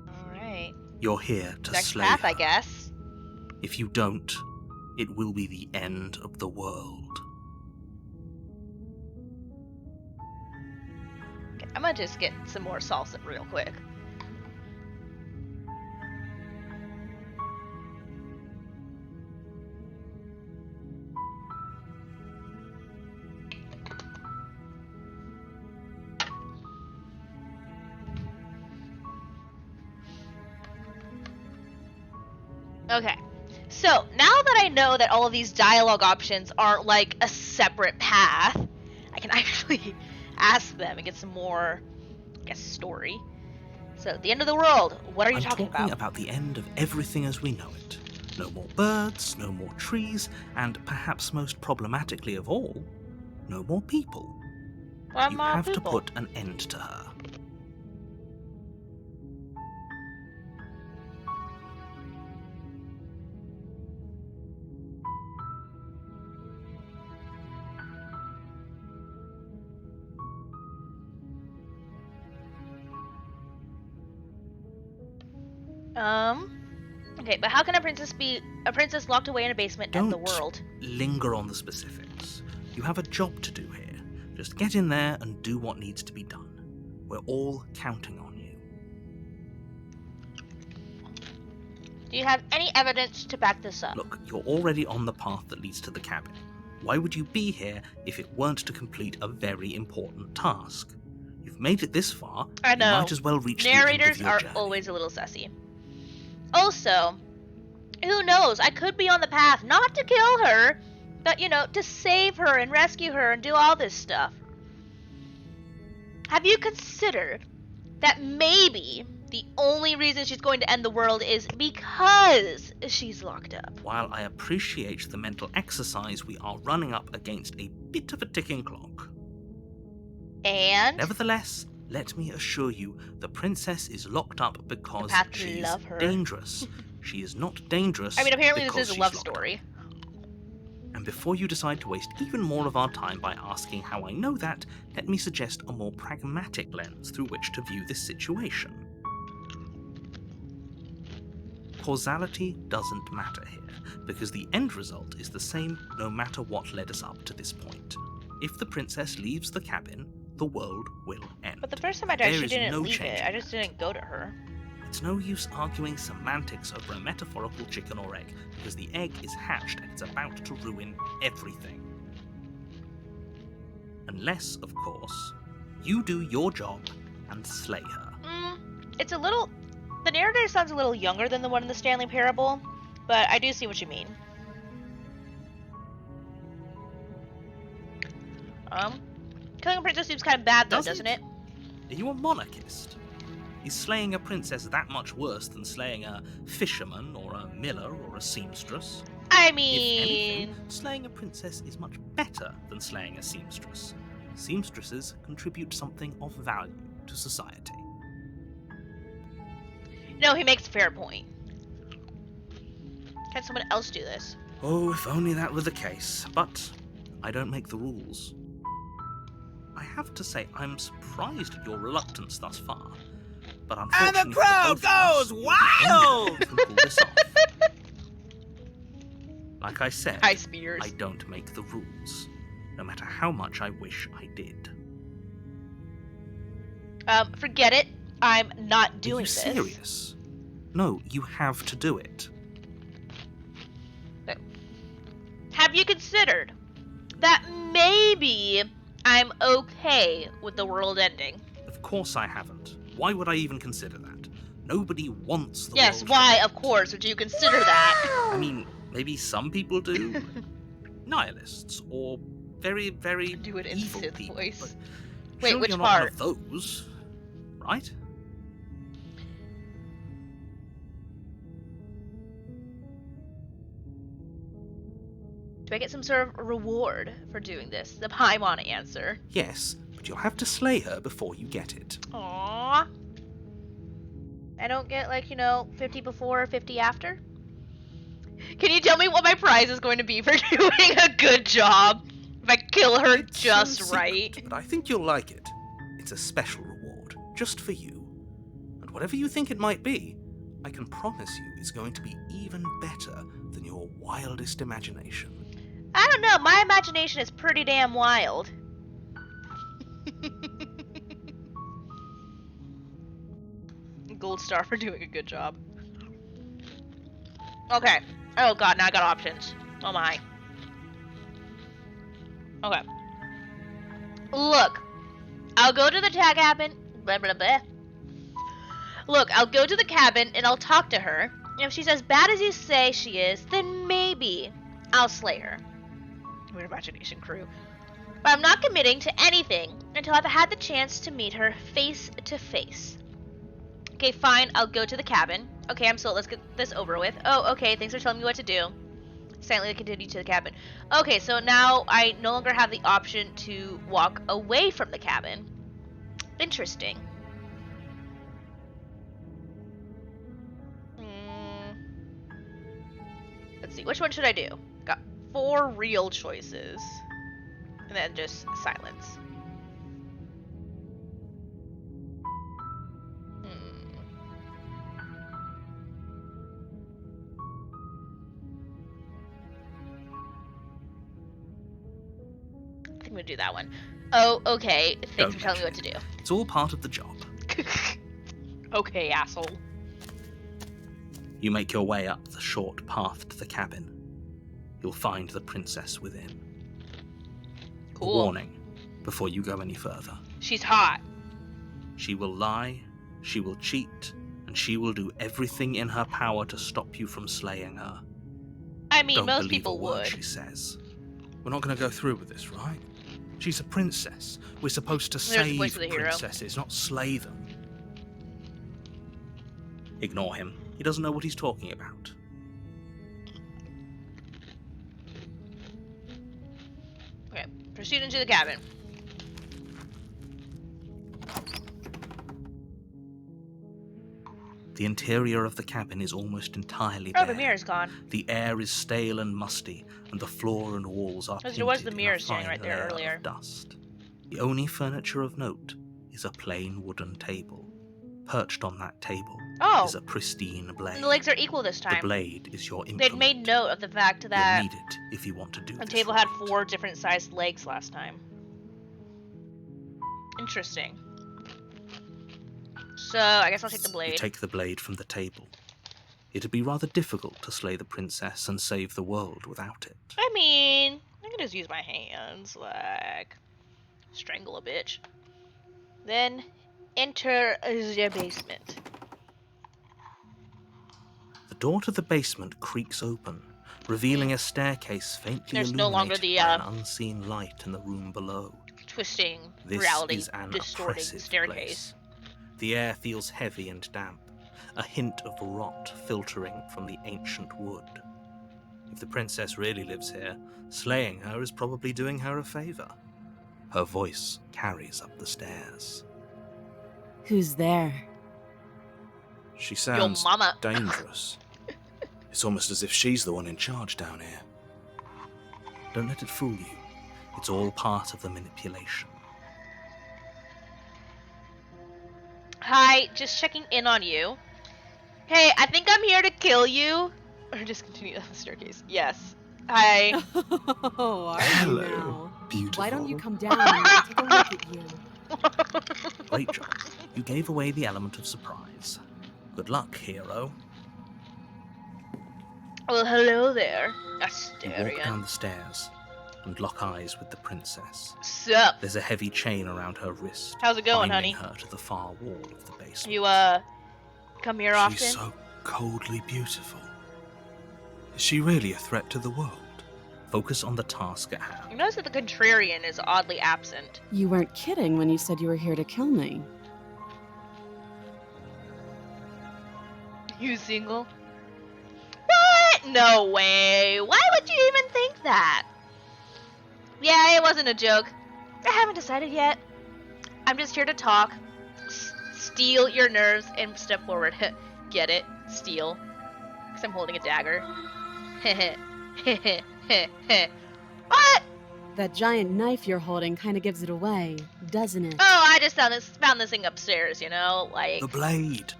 A: Alright.
B: You're here to
A: Next
B: slay
A: path,
B: her.
A: I guess.
B: If you don't, it will be the end of the world.
A: Okay, I'm gonna just get some more salsa real quick. Okay, so now that I know that all of these dialogue options aren't like a separate path, I can actually ask them and get some more, I guess, story. So, the end of the world, what are you talking about?
B: I'm talking about the end of everything as we know it. No more birds, no more trees, and perhaps most problematically of all, no more people.
A: What
B: You
A: more
B: have to
A: people?
B: put an end to her.
A: Okay, but how can a princess be a princess locked away in a basement
B: Don't
A: and the world?
B: linger on the specifics. You have a job to do here. Just get in there and do what needs to be done. We're all counting on you.
A: Do you have any evidence to back this up?
B: Look, you're already on the path that leads to the cabin. Why would you be here if it weren't to complete a very important task? You've made it this far,
A: I know.
B: You might as well reach the end of
A: Narrators
B: your
A: are
B: journey.
A: always a little sussy. Also, who knows? I could be on the path not to kill her, but to save her and rescue her and do all this stuff. Have you considered that maybe the only reason she's going to end the world is because she's locked up?
B: While I appreciate the mental exercise, we are running up against a bit of a ticking clock.
A: And
B: Nevertheless, let me assure you, the princess is locked up because
A: path to
B: she's
A: love her.
B: dangerous. She is not dangerous.
A: I mean, apparently this
B: because
A: is a
B: she's
A: love
B: locked up.
A: story.
B: And before you decide to waste even more of our time by asking how I know that, let me suggest a more pragmatic lens through which to view this situation. Causality doesn't matter here, because the end result is the same no matter what led us up to this point. If the princess leaves the cabin, the world will end.
A: But the first time I died,
B: There
A: she
B: is
A: didn't
B: no
A: leave
B: change
A: it. I
B: in
A: just
B: that.
A: didn't go to her.
B: It's no use arguing semantics over a metaphorical chicken or egg, because the egg is hatched and it's about to ruin everything. Unless, of course, you do your job and slay her.
A: It's a little... The narrator sounds a little younger than the one in the Stanley Parable, but I do see what you mean. Killing a princess seems kind of bad though, doesn't it?
B: Are you a monarchist? Is slaying a princess that much worse than slaying a fisherman or a miller or a seamstress?
A: I
B: If
A: mean...
B: anything, slaying a princess is much better than slaying a seamstress. Seamstresses contribute something of value to society.
A: No, he makes a fair point. Can someone else do this?
B: Oh, if only that were the case. But I don't make the rules. I have to say, I'm surprised at your reluctance thus far. But unfortunately,
E: And the crowd
B: for both of us,
E: goes
B: you're the only one
E: wild!
B: who can pull this off. Like I said,
A: Hi, Spears.
B: I don't make the rules, no matter how much I wish I did.
A: Forget it. I'm not doing
B: Are you
A: this.
B: serious? No, you have to do it.
A: Have you considered that maybe I'm okay with the world ending?
B: Of course I haven't. Why would I even consider that? Nobody wants the
A: Yes,
B: world
A: why,
B: to end.
A: of course, would you consider that?
B: I mean, maybe some people do. Nihilists, or very, very
A: Do it in
B: evil
A: Sith
B: people.
A: voice.
B: But
A: Wait,
B: surely
A: which
B: you're
A: part?
B: not one of those, right?
A: Do I get some sort of reward for doing this? I want to answer.
B: Yes, but you'll have to slay her before you get it.
A: Aww. Aw. I don't get, like, 50 before, 50 after? Can you tell me what my prize is going to be for doing a good job? If I kill her
B: It's
A: just
B: secret,
A: right.
B: but I think you'll like it. It's a special reward, just for you. And whatever you think it might be, I can promise you it's going to be even better than your wildest imagination.
A: I don't know, my imagination is pretty damn wild. Gold star for doing a good job. Okay. Oh god, now I got options. Oh my. Okay. Look, I'll go to the tag cabin. Blah blah blah. Look, I'll go to the cabin and I'll talk to her. If she's as bad as you say she is, then maybe I'll slay her. Weird imagination crew. But I'm not committing to anything until I've had the chance to meet her face to face. Okay, fine, I'll go to the cabin. Okay, I'm sold. Let's get this over with. Oh, okay, thanks for telling me what to do. Silently continue to the cabin. Okay, so now I no longer have the option to walk away from the cabin. Interesting. Let's see, which one should I do? Got 4 real choices. And then just silence. I think I'm gonna do that one. Oh, okay. Thanks for telling me what to do.
B: It's all part of the job.
A: Okay, asshole.
B: You make your way up the short path to the cabin. You'll find the princess within.
A: Cool.
B: A warning before you go any further.
A: She's hot.
B: She will lie, she will cheat, and she will do everything in her power to stop you from slaying her.
A: I mean,
B: Don't
A: most
B: believe
A: people
B: a word
A: would.
B: she says. We're not going to go through with this, right? She's a princess. We're supposed to
A: There's the voice
B: save
A: of the hero.
B: princesses, not slay them. Ignore him. He doesn't know what he's talking about.
A: Okay, proceed into the cabin.
B: The interior of the cabin is almost entirely bare.
A: Oh, the mirror's gone.
B: The air is stale and musty, and the floor and walls are
A: There was
B: painted
A: the mirror
B: in a
A: standing
B: fine
A: right there
B: layer
A: earlier.
B: of dust. The only furniture of note is a plain wooden table. Perched on that table is a pristine blade.
A: And the legs are equal this
B: The
A: time.
B: blade is your implement.
A: They'd made note of the fact that
B: You'll need it if you want to do
A: the
B: this
A: table
B: right.
A: had 4 different sized legs last time. Interesting. So, I guess I'll take the blade.
B: You take the blade from the table. It'd be rather difficult to slay the princess and save the world without it.
A: I mean, I can just use my hands, like, strangle a bitch. Then, enter the basement.
B: The door to the basement creaks open, revealing a staircase faintly
A: There's
B: illuminated
A: no longer the,
B: by an unseen light in the room below.
A: Twisting
B: This
A: reality,
B: is an
A: distorting
B: oppressive
A: staircase.
B: place. The air feels heavy and damp, a hint of rot filtering from the ancient wood. If the princess really lives here, slaying her is probably doing her a favor. Her voice carries up the stairs.
E: Who's there?
B: She sounds
A: mama.
B: dangerous. It's almost as if she's the one in charge down here. Don't let it fool you. It's all part of the manipulation.
A: Hi, just checking in on you. Hey, I think I'm here to kill you. Or just continue down the staircase. Yes. Hi.
E: Oh, are
B: Hello,
E: you now?
B: beautiful.
E: Why don't you come down and I'll take a look at you?
B: Great job. You gave away the element of surprise. Good luck, hero.
A: Well, hello there,
B: You walk
A: Asterion.
B: down the stairs and lock eyes with the princess.
A: Sup?
B: There's a heavy chain around her wrist.
A: How's it going,
B: binding
A: honey?
B: her to the far wall of the basement.
A: You, come here often?
B: She's so coldly beautiful. Is she really a threat to the world? Focus on the task at hand.
A: You notice that the contrarian is oddly absent.
E: You weren't kidding when you said you were here to kill me.
A: You single? What? No way. Why would you even think that? Yeah, it wasn't a joke. I haven't decided yet. I'm just here to talk. steel your nerves and step forward. Get it? Steel. Because I'm holding a dagger. What?
D: That giant knife you're holding kind of gives it away, doesn't it?
A: Oh, I just found this thing upstairs, you know? Like...
B: The blade.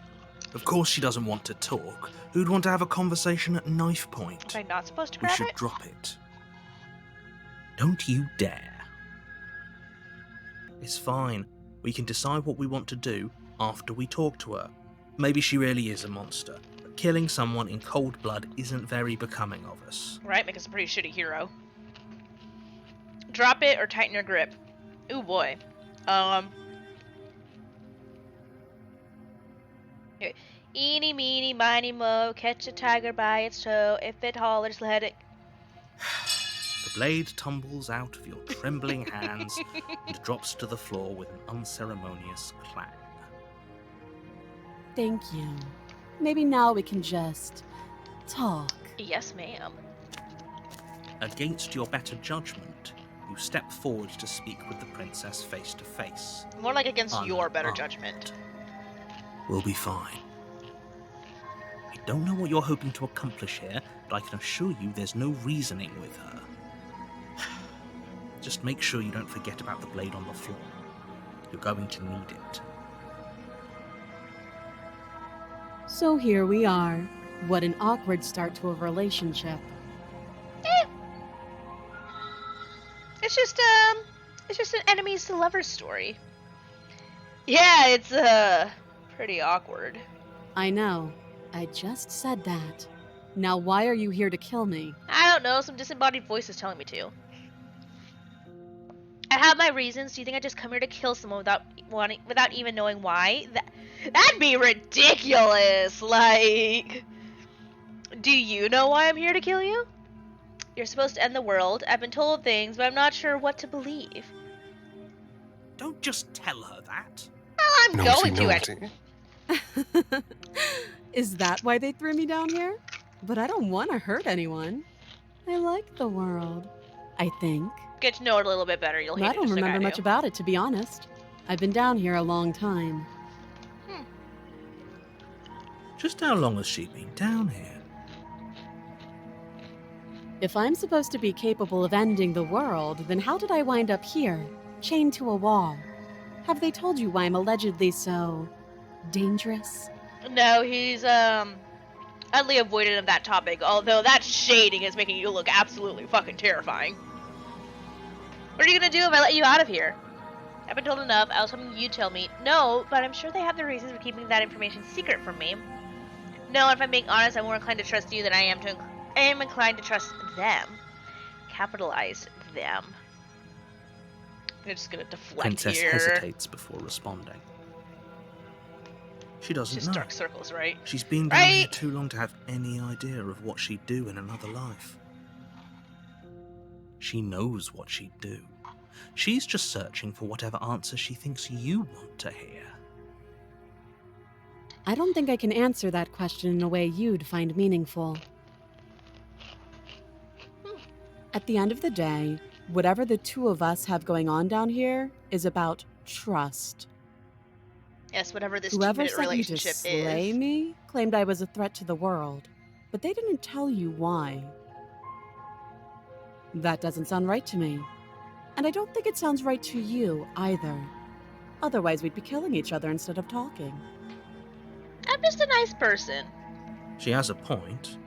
B: Of course she doesn't want to talk. Who'd want to have a conversation at knife point?
A: Am I not supposed to
B: We
A: grab
B: should
A: it?
B: drop it. Don't you dare. It's fine. We can decide what we want to do after we talk to her. Maybe she really is a monster, but killing someone in cold blood isn't very becoming of us.
A: Right, make us a pretty shitty hero. Drop it or tighten your grip. Ooh boy. Eeny, meeny, miny, mo, catch a tiger by its toe. If it hollers, let it...
B: The blade tumbles out of your trembling hands and drops to the floor with an unceremonious clang.
D: Thank you. Maybe now we can just talk.
A: Yes, ma'am.
B: Against your better judgment, you step forward to speak with the princess face to face.
A: More like against your better judgment.
B: We'll be fine. I don't know what you're hoping to accomplish here, but I can assure you there's no reasoning with her. Just make sure you don't forget about the blade on the floor. You're going to need it.
D: So here we are. What an awkward start to a relationship.
A: It's just an enemies to lovers story. Yeah, it's pretty awkward.
D: I know. I just said that. Now why are you here to kill me?
A: I don't know, some disembodied voice is telling me to. I have my reasons. Do you think I just come here to kill someone without even knowing why? That'd be ridiculous. Like, do you know why I'm here to kill you? You're supposed to end the world. I've been told things, but I'm not sure what to believe.
B: Don't just tell her that.
A: Well, I'm
F: Naughty,
A: going to
F: naughty.
D: Is that why they threw me down here? But I don't want to hurt anyone. I like the world, I think.
A: Get to know it a little bit better. You'll hate
D: I
A: it
D: don't
A: just like
D: remember
A: I
D: much
A: do.
D: about it, to be honest. I've been down here a long time.
B: Just how long has she been down here?
D: If I'm supposed to be capable of ending the world, then how did I wind up here, chained to a wall? Have they told you why I'm allegedly so dangerous?
A: No, he's utterly avoidant of that topic, although that shading is making you look absolutely fucking terrifying. What are you gonna do if I let you out of here? I've been told enough. I was hoping you'd tell me. No, but I'm sure they have their reasons for keeping that information secret from me. No, if I'm being honest, I'm more inclined to trust you than I am inclined to trust them. Capitalize them. I'm just gonna deflect
B: Princess
A: here.
B: hesitates before responding. She doesn't
A: Just
B: know.
A: dark circles, right?
B: She's been down here
A: Right?
B: too long to have any idea of what she'd do in another life. She knows what she'd do. She's just searching for whatever answer she thinks you want to hear.
D: I don't think I can answer that question in a way you'd find meaningful. At the end of the day, whatever the two of us have going on down here is about trust.
A: Yes, whatever this
D: Whoever
A: 2-minute
D: sent you to
A: relationship
D: slay
A: is.
D: me claimed I was a threat to the world, but they didn't tell you why. That doesn't sound right to me. And I don't think it sounds right to you either. Otherwise, we'd be killing each other instead of talking.
A: I'm just a nice person.
B: She has a point.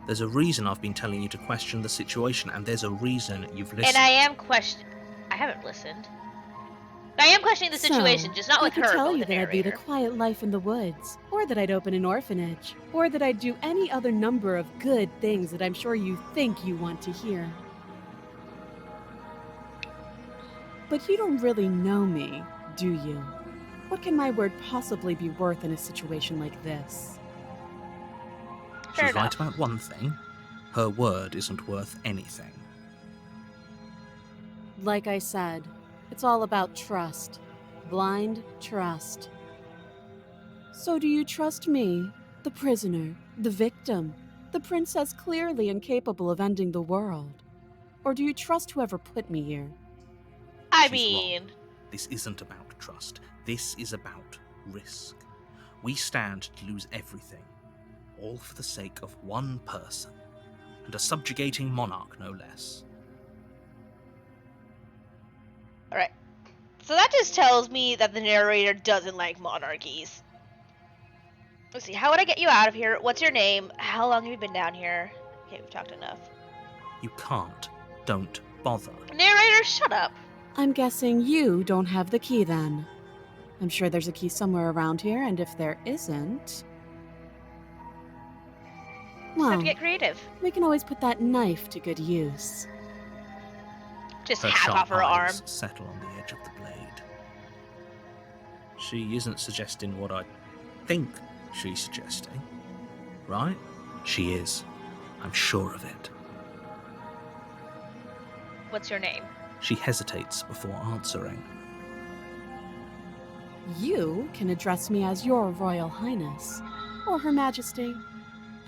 B: There's a reason I've been telling you to question the situation, and there's a reason you've listened.
A: And I am I haven't listened. I am questioning the situation,
D: So,
A: just not with
D: I
A: her,
D: could tell
A: but
D: you
A: with the
D: that I'd lead a
A: narrator.
D: quiet life in the woods, or that I'd open an orphanage, or that I'd do any other number of good things that I'm sure you think you want to hear. But you don't really know me, do you? What can my word possibly be worth in a situation like this?
A: Fair
B: She's right
A: enough.
B: about one thing. Her word isn't worth anything.
D: Like I said, it's all about trust. Blind trust. So do you trust me, the prisoner, the victim, the princess clearly incapable of ending the world? Or do you trust whoever put me here?
A: I
B: She's
A: mean,
B: wrong. This isn't about trust. This is about risk. We stand to lose everything, all for the sake of one person, and a subjugating monarch no less.
A: Alright. So that just tells me that the narrator doesn't like monarchies. Let's see, how would I get you out of here? What's your name? How long have you been down here? Okay, we've talked enough.
B: You can't. Don't bother.
A: Narrator, shut up.
D: I'm guessing you don't have the key then. I'm sure there's a key somewhere around here, and if there isn't...
A: Just have
D: well,
A: to get creative.
D: we can always put that knife to good use.
A: Just
B: Her
A: hack
B: sharp
A: off her arm.
B: eyes settle on the edge of the blade. She isn't suggesting what I think she's suggesting, right? She is. I'm sure of it.
A: What's your name?
B: She hesitates before answering.
D: You can address me as your Royal Highness, or Her Majesty.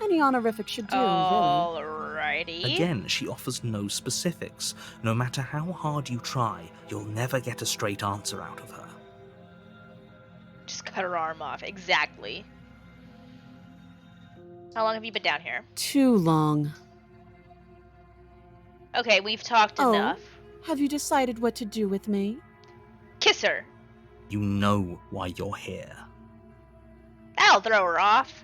D: Any honorific should do, really.
A: Alrighty.
B: Again, she offers no specifics. No matter how hard you try, you'll never get a straight answer out of her.
A: Just cut her arm off. Exactly. How long have you been down here?
D: Too long.
A: Okay, we've talked enough.
D: Have you decided what to do with me?
A: Kiss her.
B: You know why you're here.
A: That'll throw her off.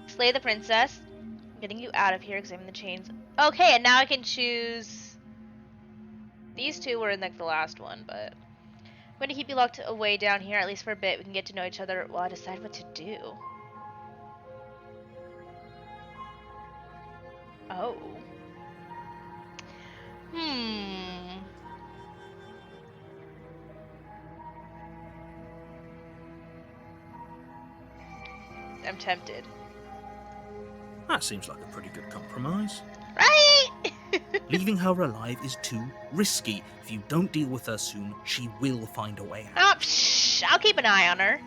A: Slay the princess. I'm getting you out of here. Examine the chains. Okay, and now I can choose. These two were in like the last one, but I'm going to keep you locked away down here, at least for a bit. We can get to know each other while I decide what to do. Oh. I'm tempted.
B: That seems like a pretty good compromise.
A: Right?
B: Leaving her alive is too risky. If you don't deal with her soon, she will find a way out.
A: Oh, psh, I'll keep an eye on her.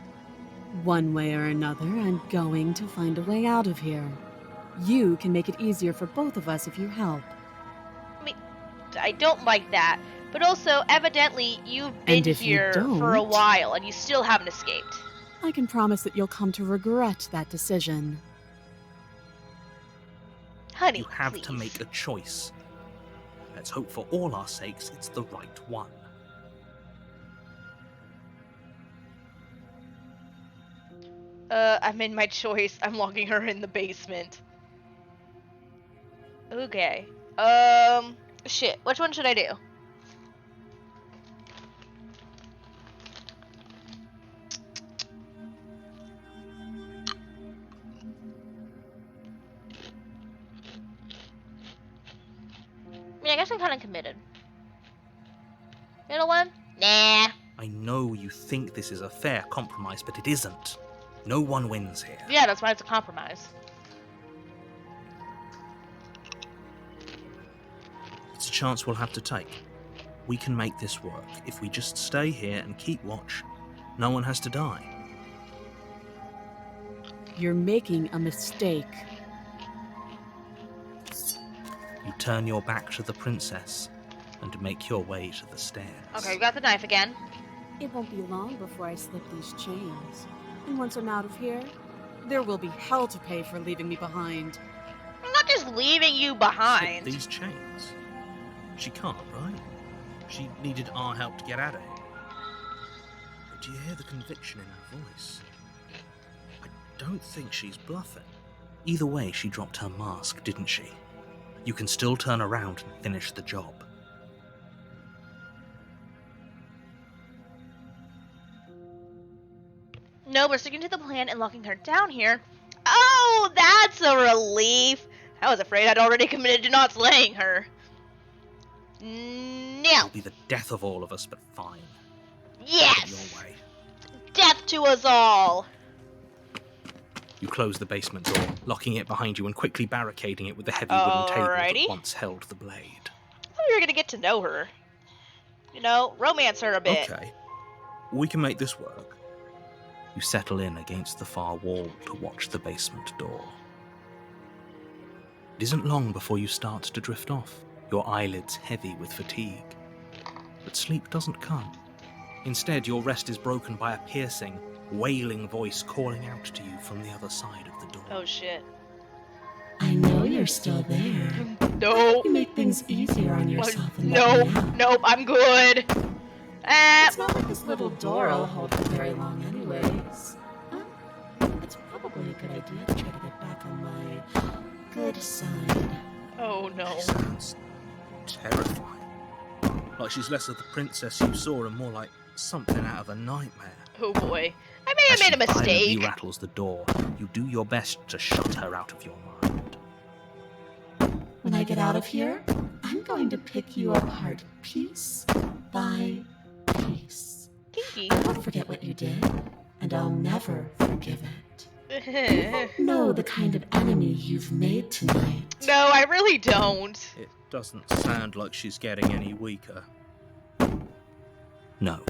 D: One way or another, I'm going to find a way out of here. You can make it easier for both of us if you help.
A: I mean, I don't like that. But also, evidently, you've been
D: And if you
A: here for a
D: don't-
A: while and you still haven't escaped.
D: I can promise that you'll come to regret that decision.
A: Honey,
B: You have
A: please.
B: to make a choice. Let's hope for all our sakes it's the right one.
A: I made my choice. I'm locking her in the basement. Okay. Shit. Which one should I do? I mean, I guess I'm kind of committed. Middle one? Nah.
B: I know you think this is a fair compromise, but it isn't. No one wins here.
A: Yeah, that's why it's a compromise.
B: It's a chance we'll have to take. We can make this work. If we just stay here and keep watch, no one has to die.
D: You're making a mistake.
B: You turn your back to the princess and make your way to the stairs.
A: Okay, we got the knife again.
D: It won't be long before I slip these chains. And once I'm out of here, there will be hell to pay for leaving me behind.
A: I'm not just leaving you
B: Slip
A: behind.
B: these chains. She can't, right? She needed our help to get out of here. But do you hear the conviction in her voice? I don't think she's bluffing. Either way, she dropped her mask, didn't she? You can still turn around and finish the job.
A: No, we're sticking to the plan and locking her down here. Oh, that's a relief. I was afraid I'd already committed to not slaying her. No.
B: It'll be the death of all of us, but fine. Get
A: Yes.
B: your way.
A: Death to us all.
B: You close the basement door, locking it behind you and quickly barricading it with the heavy wooden table
A: Alrighty.
B: that once held the blade.
A: I thought we were gonna get to know her. You know, romance her a bit.
B: Okay, we can make this work. You settle in against the far wall to watch the basement door. It isn't long before you start to drift off, your eyelids heavy with fatigue. But sleep doesn't come. Instead, your rest is broken by a piercing, wailing voice calling out to you from the other side of the door.
A: Oh shit.
C: I know you're still there.
A: No.
C: You make things easier on yourself and
A: No.
C: let me out.
A: Nope, I'm good.
C: It's not like this little door will hold for very long anyways. It's probably a good idea to try to get back on my good side.
A: Oh no.
B: She sounds terrifying. Like she's less of the princess you saw and more like something out of a nightmare.
A: Oh boy. I may have made a
B: As she violently
A: mistake.
B: rattles the door, you do your best to shut her out of your mind.
C: When I get out of here, I'm going to pick you apart piece by piece.
A: Kinky.
C: I won't forget what you did, and I'll never forgive it. You won't know the kind of enemy you've made tonight.
A: No, I really don't.
B: It doesn't sound like she's getting any weaker. No,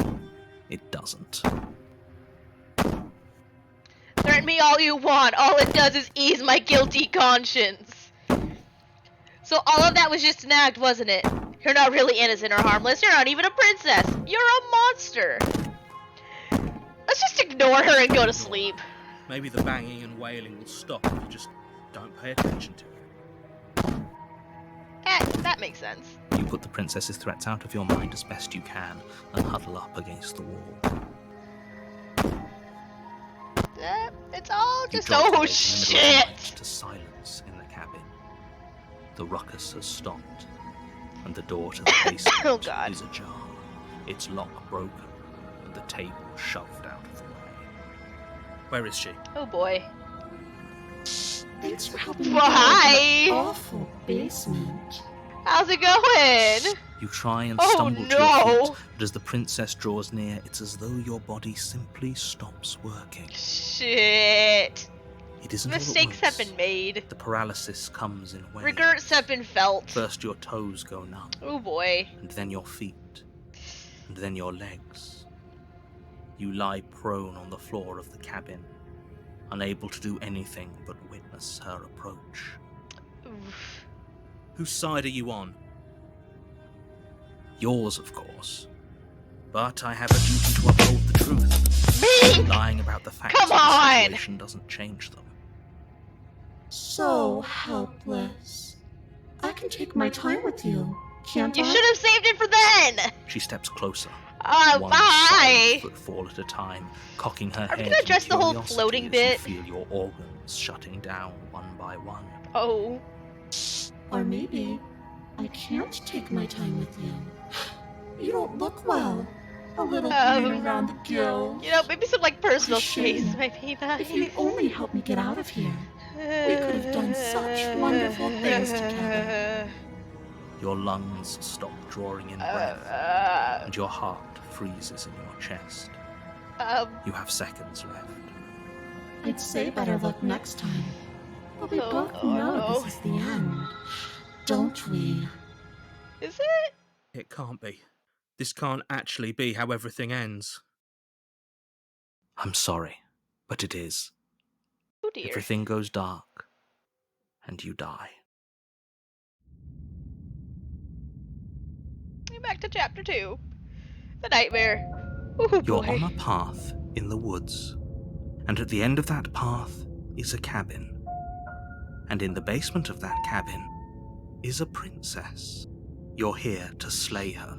B: it doesn't.
A: Threaten me all you want. All it does is ease my guilty conscience. So all of that was just an act, wasn't it? You're not really innocent or harmless. You're not even a princess. You're a monster. Let's just ignore her and go to sleep.
B: Maybe the banging and wailing will stop if you just don't pay attention to it.
A: That makes sense.
B: You put the princess's threats out of your mind as best you can and huddle up against the wall.
A: It's all
B: You
A: just...
B: drop the
A: Oh,
B: lid in the middle of the night
A: shit!
B: to silence in the cabin. The ruckus has stopped, and the door to the basement
A: Oh, God.
B: is ajar. Its lock broken, and the table shoved out of the way. Where is she?
A: Oh, boy.
C: Thanks for helping me
A: Well,
C: get out of
A: hi.
C: that awful basement.
A: How's it going?
B: You try and
A: Oh,
B: stumble to your
A: no.
B: feet, but as the princess draws near, it's as though your body simply stops working.
A: Shit.
B: It isn't all at
A: Mistakes have
B: once.
A: been made.
B: The paralysis comes in waves.
A: Regrets have been felt.
B: First your toes go numb,
A: Oh, boy.
B: and then your feet, and then your legs. You lie prone on the floor of the cabin, unable to do anything but witness her approach.
A: Oof.
B: Whose side are you on? Yours, of course. But I have a duty to uphold the truth.
A: Me?
B: Lying about the facts
A: Come
B: of the
A: on!
B: situation doesn't change them.
C: So helpless. I can take my time with you, can't
A: You
C: I?
A: should have saved it for then.
B: She steps closer, one
A: Bye.
B: silent footfall at a time, cocking her
A: Are we
B: head
A: gonna address
B: in
A: the whole
B: curiosity
A: floating
B: as
A: bit?
B: You feel your organs shutting down one by one.
A: Oh.
C: Or maybe I can't take my time with you. You don't look well. A little bleeding around the gills.
A: You know, maybe some like personal
C: Shame.
A: space might be nice.
C: If you'd only help me get out of here, we could have done such wonderful things together.
B: Your lungs stop drawing in breath, and your heart freezes in your chest. You have seconds left.
C: I'd say better luck next time. But we
A: Oh,
C: both
A: oh,
C: know
A: no.
C: this is the end, don't we?
A: Is it?
B: It can't be. This can't actually be how everything ends. I'm sorry, but it is.
A: Oh dear.
B: Everything goes dark, and you die.
A: Back to chapter 2. The nightmare. Oh
B: You're
A: boy.
B: on a path in the woods, and at the end of that path is a cabin. And in the basement of that cabin is a princess. You're here to slay her.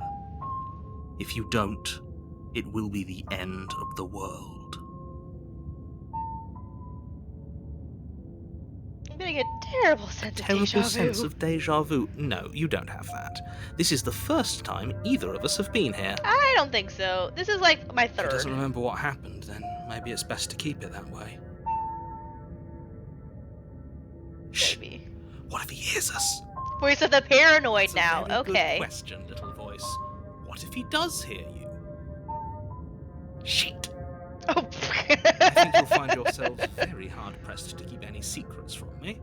B: If you don't, it will be the end of the world.
A: I'm getting a terrible sense of
B: Terrible
A: deja vu.
B: sense of deja vu. No, you don't have that. This is the first time either of us have been here.
A: I don't think so. This is like my
B: If he
A: third.
B: doesn't remember what happened, then maybe it's best to keep it that way. Shh.
A: Maybe.
B: What if he hears us?
A: Voice of the paranoid
B: That's
A: now.
B: a very
A: Okay.
B: Good question, little voice. What if he does hear you? Shit.
A: Oh.
B: I think you'll find yourselves very hard pressed to keep any secrets from me.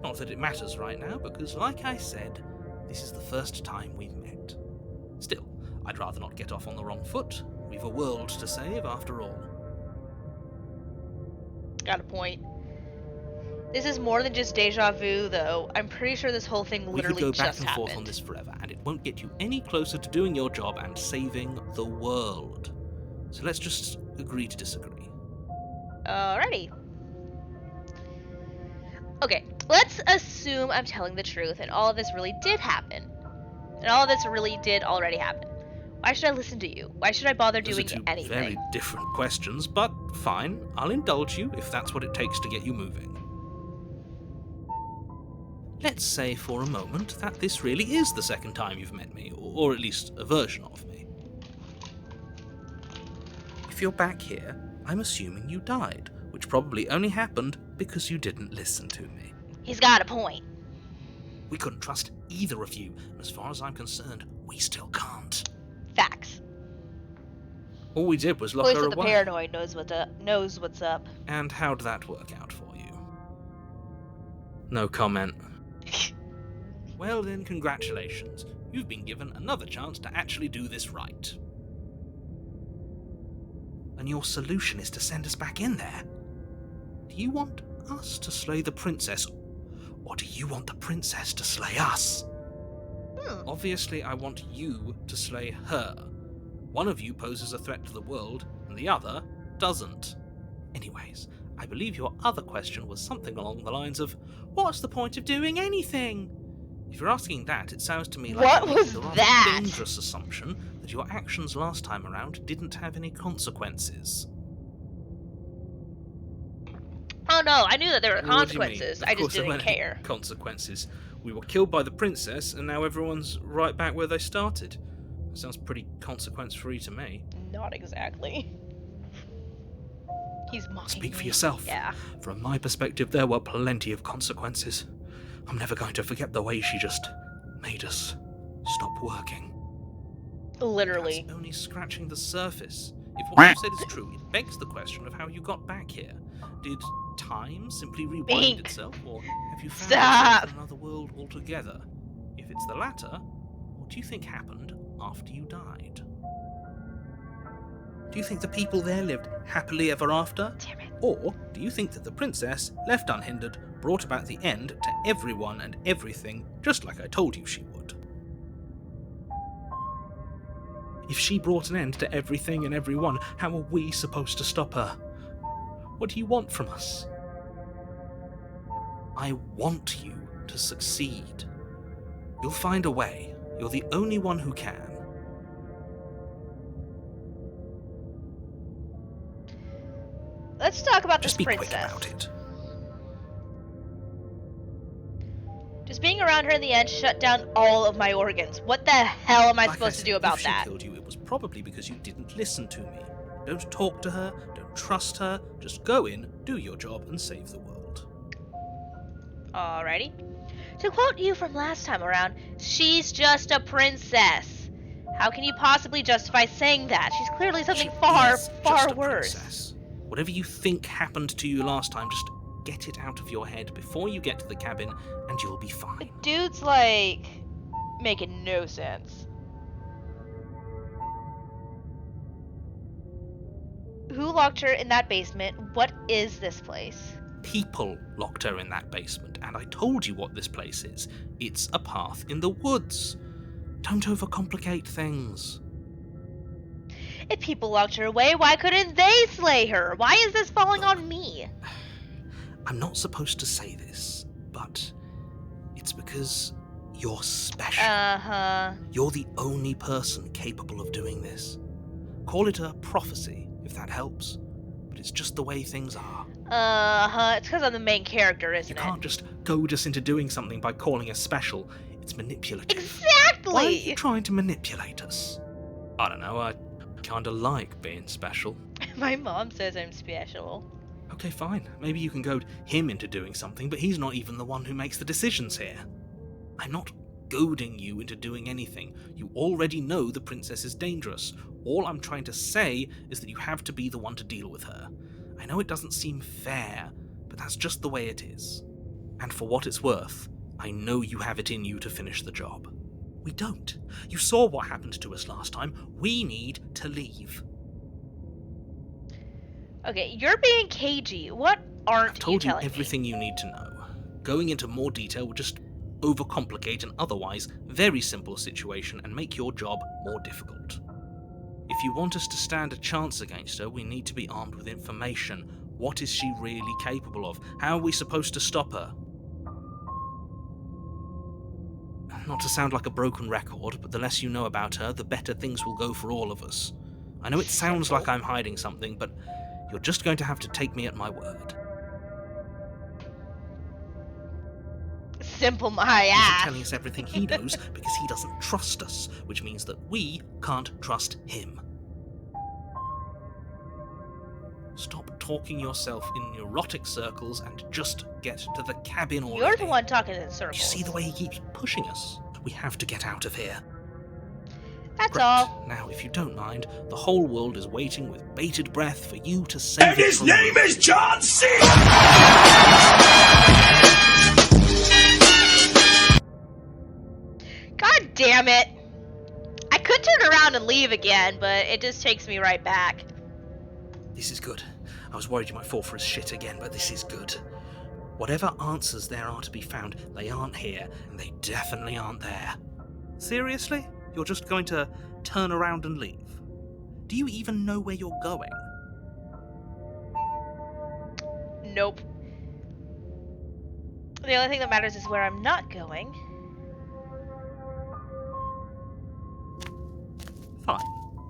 B: Not that it matters right now, because like I said, this is the first time we've met. Still, I'd rather not get off on the wrong foot. We've a world to save after all.
A: Got a point. This is more than just deja vu, though. I'm pretty sure this whole thing
B: We could
A: literally
B: go back
A: just
B: and
A: happened.
B: forth on this forever, and it won't get you any closer to doing your job and saving the world. So let's just agree to disagree.
A: Alrighty. Okay, let's assume I'm telling the truth and all of this really did happen. And all of this really did already happen. Why should I listen to you? Why should I bother
B: Those
A: doing
B: are two
A: anything?
B: very different questions, but fine, I'll indulge you if that's what it takes to get you moving. Let's say for a moment that this really is the second time you've met me, or at least a version of me. If you're back here, I'm assuming you died, which probably only happened because you didn't listen to me.
A: He's got a point.
B: We couldn't trust either of you, and as far as I'm concerned, we still can't.
A: Facts.
B: All we did was lock
A: Police
B: her
A: with the
B: away.
A: paranoid knows what's up.
B: And how'd that work out for you? No comment. Well then, congratulations. You've been given another chance to actually do this right. And your solution is to send us back in there. Do you want us to slay the princess, or do you want the princess to slay us? Obviously, I want you to slay her. One of you poses a threat to the world, and the other doesn't. Anyways, I believe your other question was something along the lines of, what's the point of doing anything? If you're asking that, it sounds to me like
A: What
B: you're
A: was
B: making the rather
A: that?
B: dangerous assumption that your actions last time around didn't have any consequences.
A: Oh no, I knew that there were
B: What do you mean?
A: consequences.
B: Of
A: I just
B: course there
A: didn't
B: weren't any
A: care.
B: Consequences. We were killed by the princess, and now everyone's right back where they started. That sounds pretty consequence-free to me.
A: Not exactly. He's mocking
B: Speak for
A: me.
B: yourself.
A: Yeah.
B: From my perspective, there were plenty of consequences. I'm never going to forget the way she just made us stop working.
A: Literally.
B: That's only scratching the surface. If what you said is true, it begs the question of how you got back here. Did time simply rewind
A: Bink.
B: itself, or have you found
A: Stop.
B: yourself in another world altogether? If it's the latter, what do you think happened after you died? Do you think the people there lived happily ever after?
A: Damn it.
B: Or do you think that the princess, left unhindered, brought about the end to everyone and everything, just like I told you she would? If she brought an end to everything and everyone, how are we supposed to stop her? What do you want from us? I want you to succeed. You'll find a way. You're the only one who can.
A: Let's talk about
B: Just
A: this
B: be
A: princess.
B: quick about it.
A: Just being around her in the end shut down all of my organs. What the hell am I
B: Like
A: supposed
B: said,
A: to do about
B: if
A: that?
B: she killed you, it was probably because you didn't listen to me. Don't talk to her, don't trust her, just go in, do your job, and save the world.
A: Alrighty. To quote you from last time around, she's just a princess. How can you possibly justify saying that? She's clearly something
B: She
A: far,
B: is
A: far
B: just a
A: worse.
B: princess. Whatever you think happened to you last time, just get it out of your head before you get to the cabin, and you'll be
A: The
B: fine.
A: dude's like making no sense. Who locked her in that basement? What is this place?
B: People locked her in that basement, and I told you what this place is. It's a path in the woods. Don't overcomplicate things.
A: If people locked her away, why couldn't they slay her? Why is this falling on me?
B: I'm not supposed to say this, but it's because you're special.
A: Uh-huh.
B: You're the only person capable of doing this. Call it a prophecy, if that helps, but it's just the way things are.
A: Uh-huh. It's because I'm the main character, isn't
B: You
A: it?
B: can't just goad us into doing something by calling us special. It's manipulative.
A: Exactly!
B: Why are you trying to manipulate us? I don't know, I kinda like being special.
A: My mom says I'm special.
B: Okay, fine. Maybe you can goad him into doing something, but he's not even the one who makes the decisions here. I'm not goading you into doing anything. You already know the princess is dangerous. All I'm trying to say is that you have to be the one to deal with her. I know it doesn't seem fair, but that's just the way it is. And for what it's worth, I know you have it in you to finish the job. We don't. You saw what happened to us last time. We need to leave.
A: Okay, you're being cagey. What aren't
B: I've told you
A: telling
B: everything
A: me?
B: you need to know. Going into more detail would just overcomplicate an otherwise very simple situation and make your job more difficult. If you want us to stand a chance against her, we need to be armed with information. What is she really capable of? How are we supposed to stop her? Not to sound like a broken record, but the less you know about her, the better things will go for all of us. I know it sounds like I'm hiding something, but you're just going to have to take me at my word.
A: Simple my
B: He isn't
A: ass.
B: telling us everything he knows because he doesn't trust us, which means that we can't trust him. Stop talking yourself in neurotic circles and just get to the cabin already.
A: You're the one talking in circles.
B: You see the way he keeps pushing us? We have to get out of here.
A: That's
B: Great.
A: all.
B: Now, if you don't mind, the whole world is waiting with bated breath for you to save
G: And
B: it
G: his
B: from
G: name
B: me.
G: is John C.
A: God damn it. I could turn around and leave again, but it just takes me right back.
B: This is good. I was worried you might fall for his shit again, but this is good. Whatever answers there are to be found, they aren't here, and they definitely aren't there. Seriously? You're just going to turn around and leave? Do you even know where you're going?
A: Nope. The only thing that matters is where I'm not going.
B: Fine.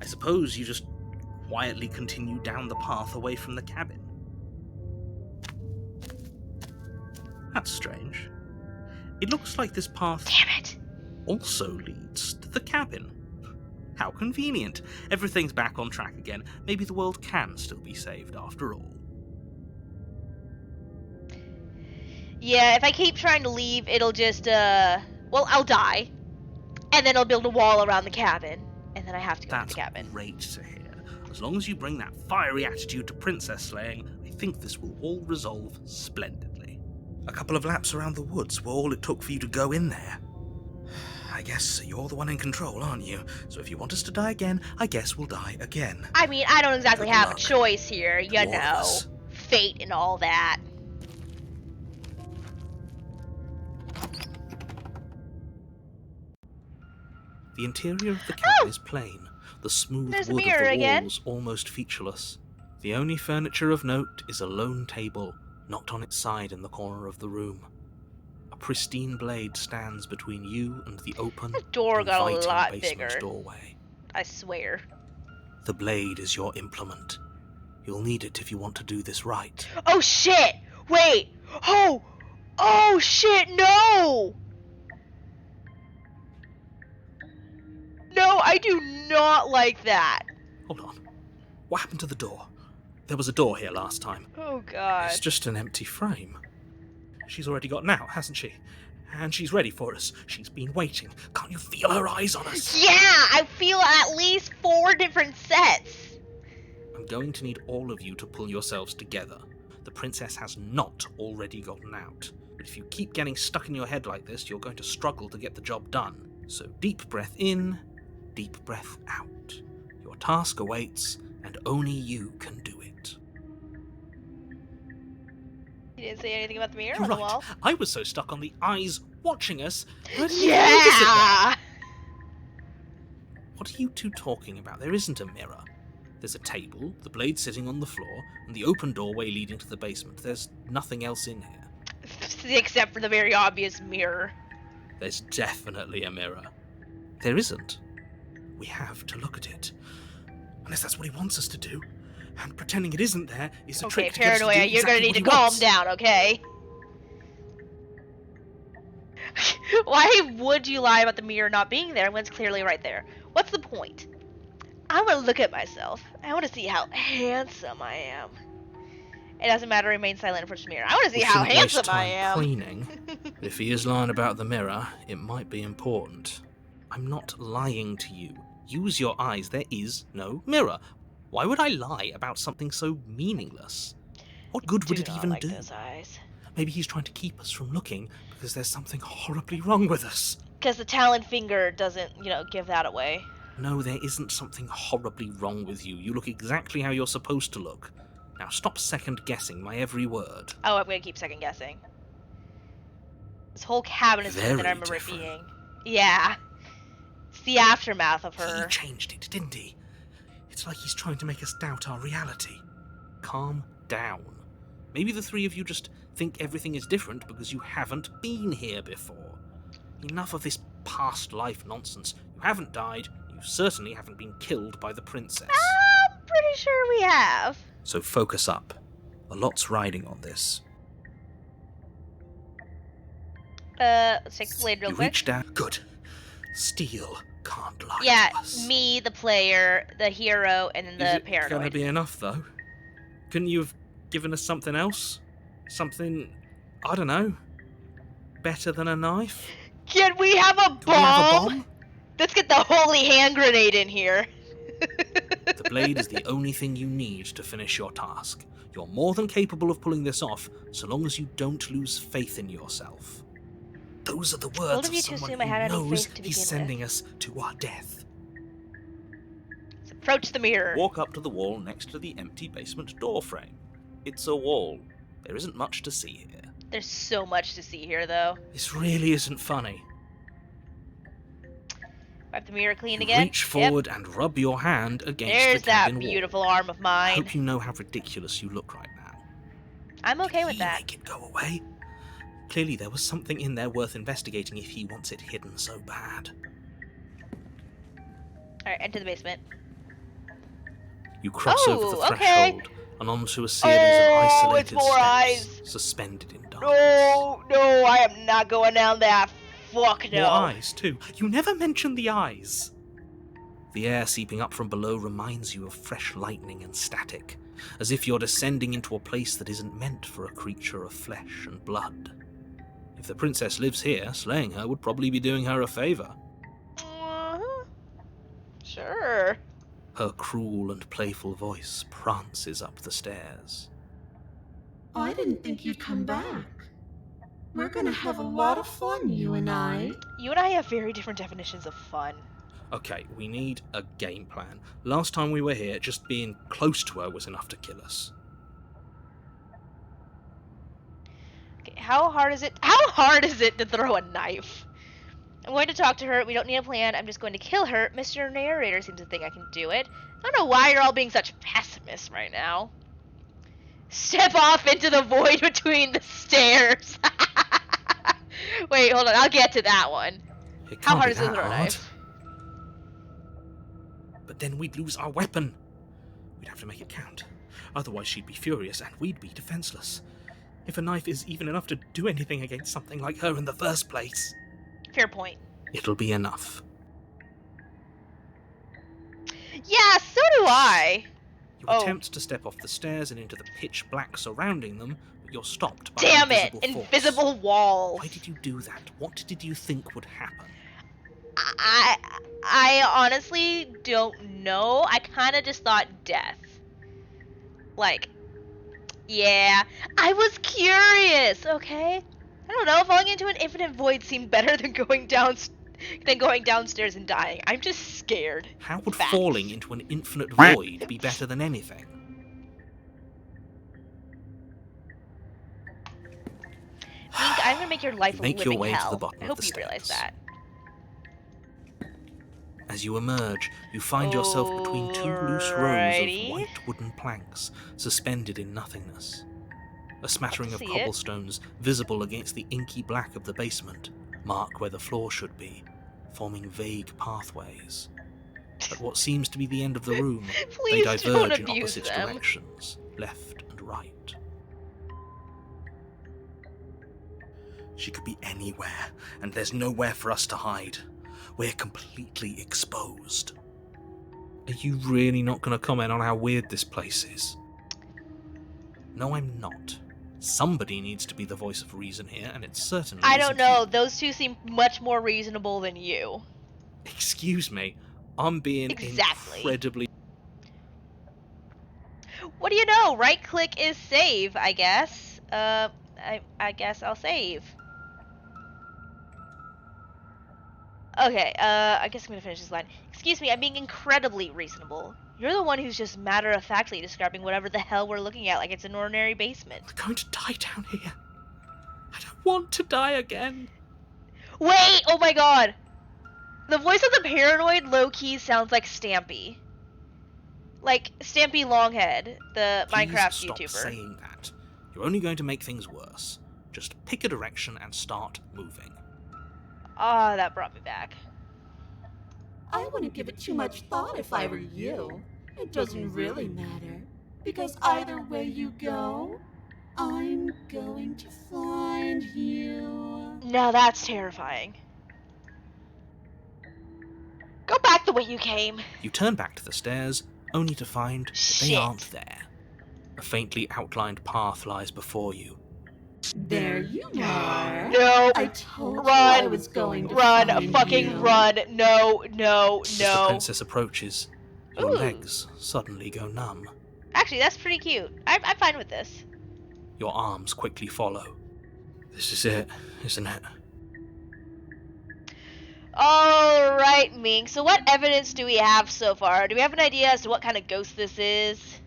B: I suppose you just quietly continue down the path away from the cabin. That's strange. It looks like this path
A: Damn it.
B: also leads to the cabin. How convenient. Everything's back on track again. Maybe the world can still be saved after all.
A: Yeah, if I keep trying to leave, it'll just, well, I'll die. And then I'll build a wall around the cabin. And then I have to go to
B: That's
A: the cabin.
B: great to hear. As long as you bring that fiery attitude to princess slaying, I think this will all resolve splendidly. A couple of laps around the woods were all it took for you to go in there. I guess you're the one in control, aren't you? So if you want us to die again, I guess we'll die again.
A: I mean, I don't exactly
B: Good
A: have a
B: luck
A: choice here, you
B: to all of
A: know.
B: us.
A: Fate and all that.
B: The interior of the cabin is plain, the smooth
A: There's the
B: wood of
A: mirror
B: the
A: again.
B: walls almost featureless. The only furniture of note is a lone table, knocked on its side in the corner of the room. A pristine blade stands between you and the open,
A: The door got a
B: inviting
A: lot
B: basement
A: bigger.
B: doorway.
A: I swear.
B: The blade is your implement. You'll need it if you want to do this right.
A: Oh shit! Wait! Oh! Oh shit, no! No, I do not like that.
B: Hold on. What happened to the door? There was a door here last time.
A: Oh god.
B: It's just an empty frame. She's already gotten out, hasn't she? And she's ready for us. She's been waiting. Can't you feel her eyes on us?
A: Yeah, I feel at least 4 different sets.
B: I'm going to need all of you to pull yourselves together. The princess has not already gotten out. But if you keep getting stuck in your head like this, you're going to struggle to get the job done. So deep breath in, deep breath out. Your task awaits, and only you can do it.
A: You didn't say anything about the mirror
B: You're
A: on the
B: right.
A: wall.
B: I was so stuck on the eyes watching us that I didn't even notice it there.
A: Yeah!
B: What are you two talking about? There isn't a mirror. There's a table, the blade sitting on the floor, and the open doorway leading to the basement. There's nothing else in here.
A: Except for the very obvious mirror.
B: There's definitely a mirror. There isn't. We have to look at it. Unless that's what he wants us to do. And pretending it isn't there is a
A: Okay,
B: trick to get us to do
A: paranoia, you're gonna
B: exactly
A: need to
B: what he
A: calm
B: wants.
A: down, okay? Why would you lie about the mirror not being there when it's clearly right there? What's the point? I want to look at myself. I want to see how handsome I am. It doesn't matter, remain silent in front of the mirror. I want to see
B: We
A: how
B: shouldn't waste
A: handsome I
B: time
A: am.
B: preening. But if he is lying about the mirror, it might be important. I'm not lying to you. Use your eyes. There is no mirror. Why would I lie about something so meaningless? What good would it even
A: like
B: do?
A: Those eyes.
B: Maybe he's trying to keep us from looking because there's something horribly wrong with us.
A: Because the talon finger doesn't, give that away.
B: No, there isn't something horribly wrong with you. You look exactly how you're supposed to look. Now stop second-guessing my every word.
A: Oh, I'm gonna keep second-guessing. This whole cabin is different than I
B: Very
A: remember
B: different.
A: it being. Yeah. It's the aftermath of her.
B: He changed it, didn't he? It's like he's trying to make us doubt our reality. Calm down. Maybe the three of you just think everything is different because you haven't been here before. Enough of this past life nonsense. You haven't died. You certainly haven't been killed by the princess.
A: I'm pretty sure we have.
B: So focus up. A lot's riding on this.
A: Let's take the blade real
B: You
A: quick.
B: reach down. Good. Steel can't lie
A: Yeah,
B: to us.
A: me, the player, the hero, and then the
B: Is it
A: paranoid.
B: gonna be enough, though? Couldn't you have given us something else? Something, I don't know, better than a knife?
A: Can we have a bomb?
B: Do we have a bomb?
A: Let's get the holy hand grenade in here.
B: The blade is the only thing you need to finish your task. You're more than capable of pulling this off, so long as you don't lose faith in yourself. Those are the
A: Bold
B: words
A: of
B: of
A: you to
B: someone
A: assume I had
B: who
A: any
B: knows
A: faith to
B: he's
A: begin
B: sending us to our death.
A: Let's approach the mirror.
B: Walk up to the wall next to the empty basement door frame. It's a wall. There isn't much to see here.
A: There's so much to see here, though.
B: This really isn't funny.
A: Wipe the mirror clean
B: You
A: again.
B: reach forward and rub your hand against
A: There's
B: the cabin
A: that beautiful arm of
B: wall. I
A: mine.
B: hope you know how ridiculous you look right now.
A: I'm okay
B: Did
A: with
B: he
A: that.
B: make it go away? Clearly there was something in there worth investigating if he wants it hidden so bad.
A: Alright, enter the basement.
B: You cross over the
A: okay.
B: threshold and onto a series of isolated
A: it's more
B: steps
A: eyes.
B: suspended in darkness.
A: No, I am not going down that. Fuck no.
B: More eyes, too. You never mentioned the eyes. The air seeping up from below reminds you of fresh lightning and static, as if you're descending into a place that isn't meant for a creature of flesh and blood. If the princess lives here, slaying her would probably be doing her a favour.
A: Sure.
B: Her cruel and playful voice prances up the stairs.
E: I didn't think you'd come back. We're gonna have a lot of fun, you and I.
A: You and I have very different definitions of fun.
B: Okay, we need a game plan. Last time we were here, just being close to her was enough to kill us.
A: Okay, how hard is it to throw a knife? I'm going to talk to her. We don't need a plan. I'm just going to kill her. Mr. Narrator seems to think I can do it. I don't know why you're all being such pessimists right now. Step off into the void between the stairs. Wait, hold on. I'll get to that one.
B: It
A: How
B: can't
A: hard
B: be
A: is it to
B: that
A: throw a
B: hard.
A: knife?
B: But then we'd lose our weapon. We'd have to make it count. Otherwise she'd be furious and we'd be defenseless. If a knife is even enough to do anything against something like her in the first place,
A: Fair point.
B: it'll be enough.
A: Yeah, so do I.
B: You
A: Oh.
B: attempt to step off the stairs and into the pitch black surrounding them, but you're stopped by
A: Damn
B: an
A: it!
B: invisible force.
A: Invisible walls.
B: Why did you do that? What did you think would happen?
A: I honestly don't know. I kind of just thought death. Like, yeah. I was curious, okay? I don't know. Falling into an infinite void seemed better than going downstairs and dying. I'm just scared.
B: How would
A: Facts.
B: falling into an infinite void be better than anything?
A: Link, I'm gonna make your life a
B: Make your
A: living
B: way to
A: hell.
B: the bottom
A: I
B: of
A: hope
B: the
A: you realize
B: steps.
A: that.
B: As you emerge, you find yourself between two loose rows
A: Alrighty.
B: of white wooden planks, suspended in nothingness. A smattering of
A: see it.
B: cobblestones, visible against the inky black of the basement, mark where the floor should be, forming vague pathways. At what seems to be the end of the room, they
A: Please don't
B: diverge in
A: abuse
B: opposite
A: them.
B: directions, left and right. She could be anywhere, and there's nowhere for us to hide. We're completely exposed. Are you really not going to comment on how weird this place is? No, I'm not. Somebody needs to be the voice of reason here, and it certainly
A: I don't
B: isn't
A: know.
B: you.
A: Those two seem much more reasonable than you.
B: Excuse me, I'm being
A: Exactly.
B: incredibly...
A: What do you know? Right click is save, I guess. I guess I'll save. Okay, I guess I'm gonna finish this line. Excuse me, I'm being incredibly reasonable. You're the one who's just matter-of-factly describing whatever the hell we're looking at like it's an ordinary basement.
B: We're going to die down here. I don't want to die again.
A: Wait! Oh my god! The voice of the paranoid low-key sounds like Stampy. Like Stampy Longhead, the
B: Please
A: Minecraft
B: stop
A: YouTuber.
B: saying that. You're only going to make things worse. Just pick a direction and start moving.
A: Ah, that brought me back.
E: I wouldn't give it too much thought if I were you. It doesn't really matter, because either way you go, I'm going to find you.
A: Now that's terrifying. Go back the way you came.
B: You turn back to the stairs, only to find that they aren't there. A faintly outlined path lies before you.
E: There you are.
A: No.
E: I told
A: Run.
E: you I was going to
A: Run.
E: find
A: Fucking
E: you.
A: run. No, no,
B: As the
A: no.
B: princess approaches, your
A: Ooh.
B: legs suddenly go numb.
A: Actually, that's pretty cute. I'm fine with this.
B: Your arms quickly follow. This is it, isn't it?
A: Alright, Ming. So what evidence do we have so far? Do we have an idea as to what kind of ghost this is?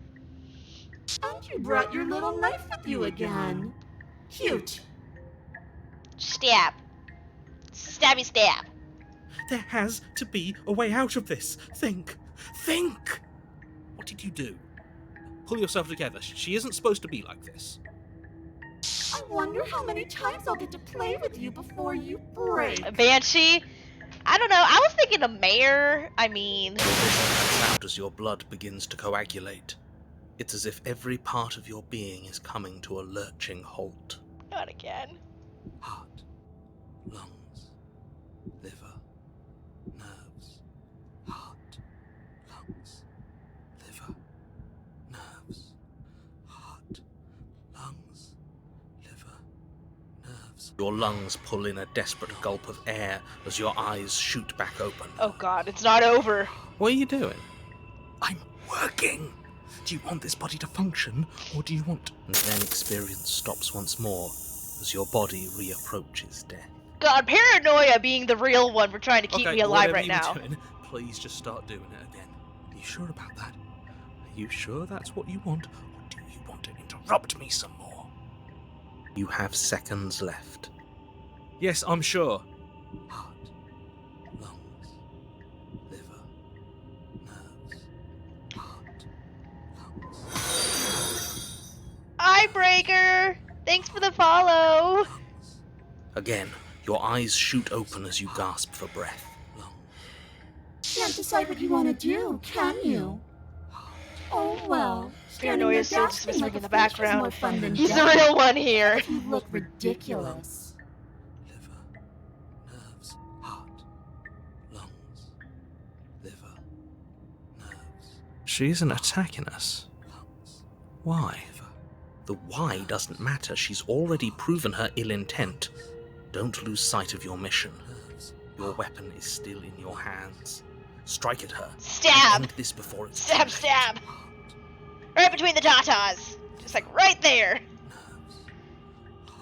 E: And you brought your little knife with you again. Cute.
A: Stab. Stabby stab.
B: There has to be a way out of this. Think! Think! What did you do? Pull yourself together. She isn't supposed to be like this.
E: I wonder how many times I'll get to play with you before you break.
A: A banshee? I don't know. I was thinking a mayor. I mean...
B: Your vision cuts out as your blood begins to coagulate. It's as if every part of your being is coming to a lurching halt.
A: Not again.
B: Heart, lungs, liver, nerves. Heart, lungs, liver, nerves. Heart, lungs, liver, nerves. Your lungs pull in a desperate gulp of air as your eyes shoot back open.
A: Oh god, it's not over.
B: What are you doing? I'm working! Do you want this body to function, or do you want... And then experience stops once more, as your body reapproaches death.
A: God, paranoia being the real one for trying to keep me alive right now.
B: Whatever you were doing, please just start doing it again. Are you sure about that? Are you sure that's what you want, or do you want to interrupt me some more? You have seconds left. Yes, I'm sure. Heart, lungs, liver, nerves, heart, lungs.
A: Eyebreaker! Thanks for the follow!
B: Again, your eyes shoot open as you gasp for breath.
E: Can't decide what you want to do, can you? Oh well.
A: Paranoia still just whispering in the background.
E: More fun than
A: He's the
E: death.
A: real one here.
E: You look ridiculous.
B: Liver, nerves, heart, lungs, liver, nerves. She isn't attacking us. Why? The why doesn't matter. She's already proven her ill intent. Don't lose sight of your mission. Your weapon is still in your hands. Strike at her.
A: Stab!
B: End this before it's
A: Stab,
B: too late.
A: stab! Right between the tatas! Just like right there!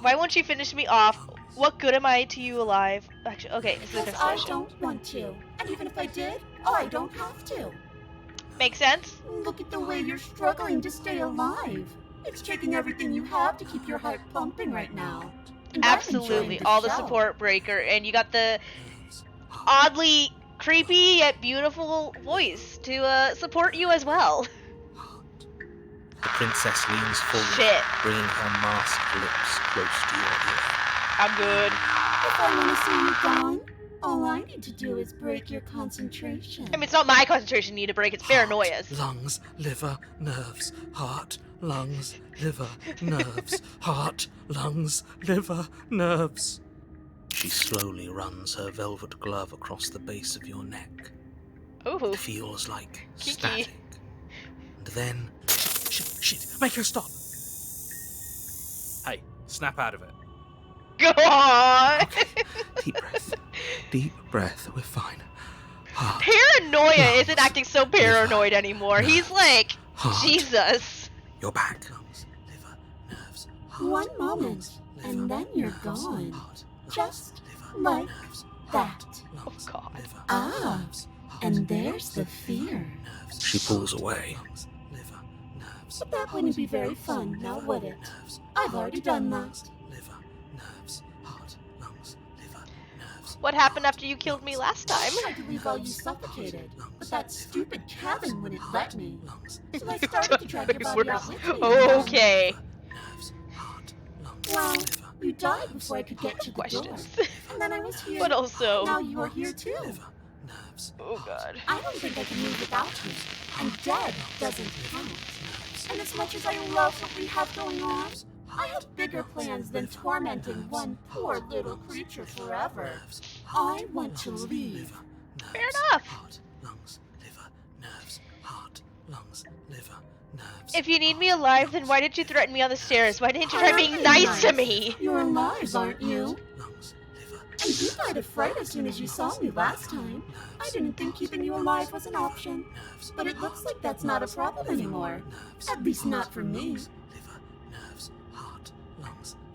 A: Why won't you finish me off? What good am I to you alive? Actually, okay, this is a
E: Because
A: good
E: I
A: question.
E: don't want to. And even if I did, I don't have to.
A: Makes sense?
E: Look at the way you're struggling to stay alive. It's taking everything you have to keep your heart pumping right now. And I'm
A: Absolutely,
E: enjoying
A: all the
E: show.
A: support breaker, and you got the oddly creepy yet beautiful voice to support you as well.
B: The princess leans forward,
A: Shit.
B: bringing her masked lips close to your ear.
A: I'm good.
E: If I want to see you gone, all I need to do is break your concentration.
A: I mean, it's not my concentration need to break, it's paranoia's.
B: Lungs, liver, nerves, heart, lungs, liver, nerves, heart, lungs, liver, nerves. She slowly runs her velvet glove across the base of your neck.
A: Ooh.
B: It feels like
A: Kinky.
B: static. And then... Shit, make her stop! Hey, snap out of it.
A: Go on!
B: Deep breath, we're fine. Heart,
A: Paranoia
B: lungs,
A: isn't acting so paranoid anymore. He's like,
B: heart.
A: Jesus.
B: You're back. Lungs, liver, nerves, heart,
E: One moment,
B: lungs,
E: and then you're gone.
B: heart, lungs,
E: Just
B: liver,
E: like
B: nerves,
E: that.
B: lungs,
A: Oh, God.
B: liver,
E: Ah.
B: nerves,
E: And there's the fear.
B: She pulls away.
E: But that wouldn't be very fun, now would it? I've already done that.
A: What happened after you killed me last time?
E: I tried to leave while you suffocated, but that stupid cabin wouldn't let me. So I started to drag your body out with me.
A: Okay.
E: Well, you died before I could get to the
A: Questions.
E: door. And then I was here.
A: But also...
E: Now you are here too.
A: Oh god.
E: I don't think I can move without you. And dead doesn't count. And as much as I love what we have going on, I have bigger plans than tormenting one poor little creature forever. I want to leave.
A: Fair enough. If you need me alive, then why did you threaten me on the stairs? Why didn't you try being nice to me?
E: You're alive, aren't you? And you died of fright as soon as you saw me last time. I didn't think keeping you alive was an option. But it looks like that's not a problem anymore. At least not for me.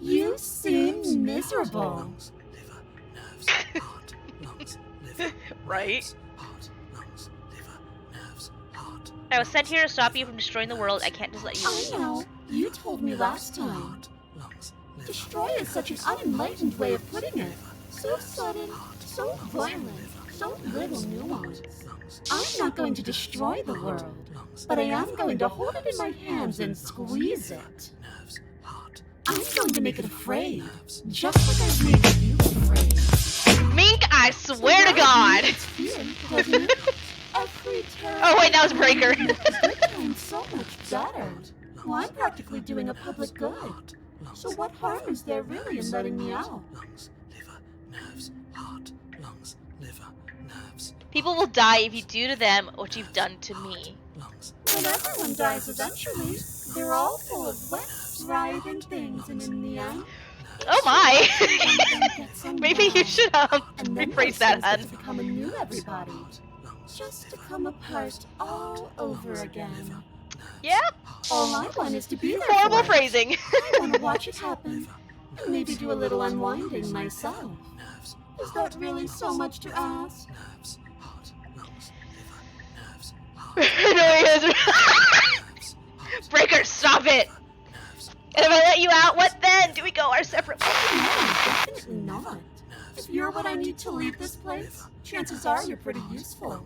E: You seem miserable.
A: Right? I was sent here to stop you from destroying the world. I can't just let you leave.
E: I know. You told me last time. Destroy is such an unenlightened way of putting it. So sudden, so violent, so little nuance. I'm not going to destroy the world, but I am going to hold it in my hands and squeeze it. I'm going to make it afraid, just like I've made you afraid.
A: Mink, I swear to God!
E: It's fear, doesn't it? Every
A: Oh wait, that was Breaker.
E: I'm so much better. Well, I'm practically doing a public good. So what harm is there really in letting me out?
A: People will die if you do to them what you've done to me.
E: But everyone dies eventually. They're all full of wet, writhing things, and in the end...
A: Oh my!
E: Maybe
A: Maybe you should rephrase that, hun.
E: To become a new everybody. Just to come apart all over again.
A: Yep.
E: All I want is to be there.
A: Horrible
E: for it.
A: phrasing.
E: I want to watch it happen. And maybe do a little unwinding myself. Is that really so much to ask?
A: No, he is. Breaker, stop it! And if I let you out, what then? Do we go our separate ways?
E: No, definitely not. If you're what I need to leave this place, chances are you're pretty useful.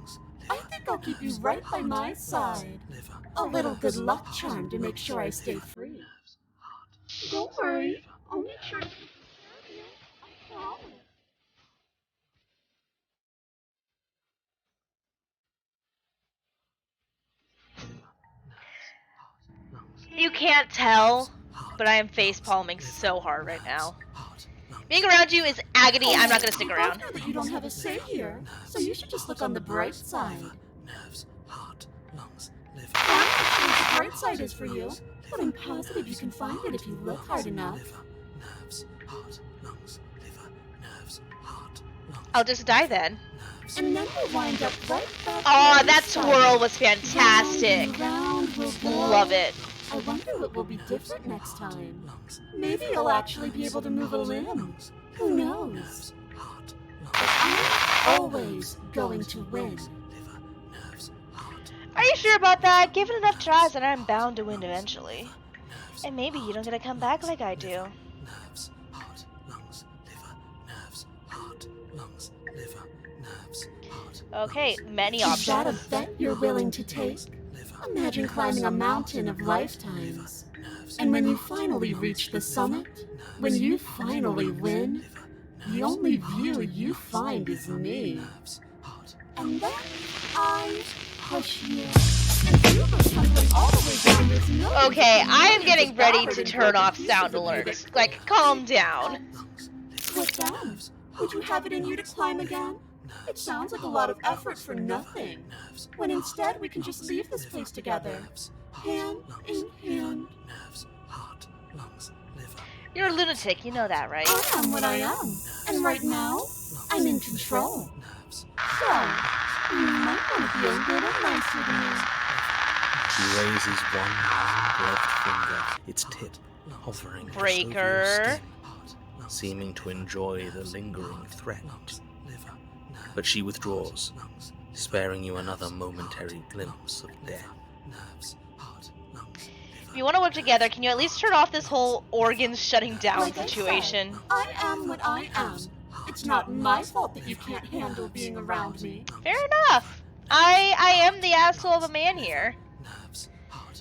E: I think I'll keep you right by my side. A little good luck charm to make sure I stay free. Don't worry, I'll make sure to take care of you. I promise.
A: You can't tell, but I am face palming so hard right now. Being around you is agony. I'm not gonna stick around.
E: I know that you don't have a say here, so you should just look on the bright side. I'm not sure what the bright side is for you, but I'm positive you can find it if you look hard enough.
A: I'll just die then.
E: And then we'll wind up right back.
A: Aw,
E: where we
A: that
E: started.
A: swirl was fantastic.
E: Round and round we'll go.
A: Love it.
E: I wonder what will be different next time. Maybe you'll actually be able to move a limb. Who knows? But I'm always going to win.
A: Are you sure about that? Give it enough tries and I'm bound to win eventually. And maybe you don't get to come back like I do. Okay, many
E: Is that a
A: options.
E: bet you're willing to take? Imagine climbing a mountain of lifetimes. And when you finally reach the summit, when you finally win, the only view you find is me. And then I push you. And you go tumbling all the way down this million.
A: Okay, I am getting ready to turn off sound alerts. Like, calm down.
E: What then? Would you have it in you to climb again? It sounds like a lot of effort for nothing. When instead we can just leave this place together. Hand in hand.
A: You're a lunatic, you know that, right?
E: I am what I am. And right now, I'm in control. So, you might want to be a little nicer to me.
B: She raises one long gloved finger, its tip hovering just over your
A: Breaker.
B: skin, seeming to enjoy the lingering threat. But she withdraws, sparing you another momentary glimpse of death.
A: If you want to work together, can you at least turn off this whole organs shutting down situation?
E: I am what I am. It's not my fault that you can't handle being around me.
A: Fair enough. I am the asshole of a man here.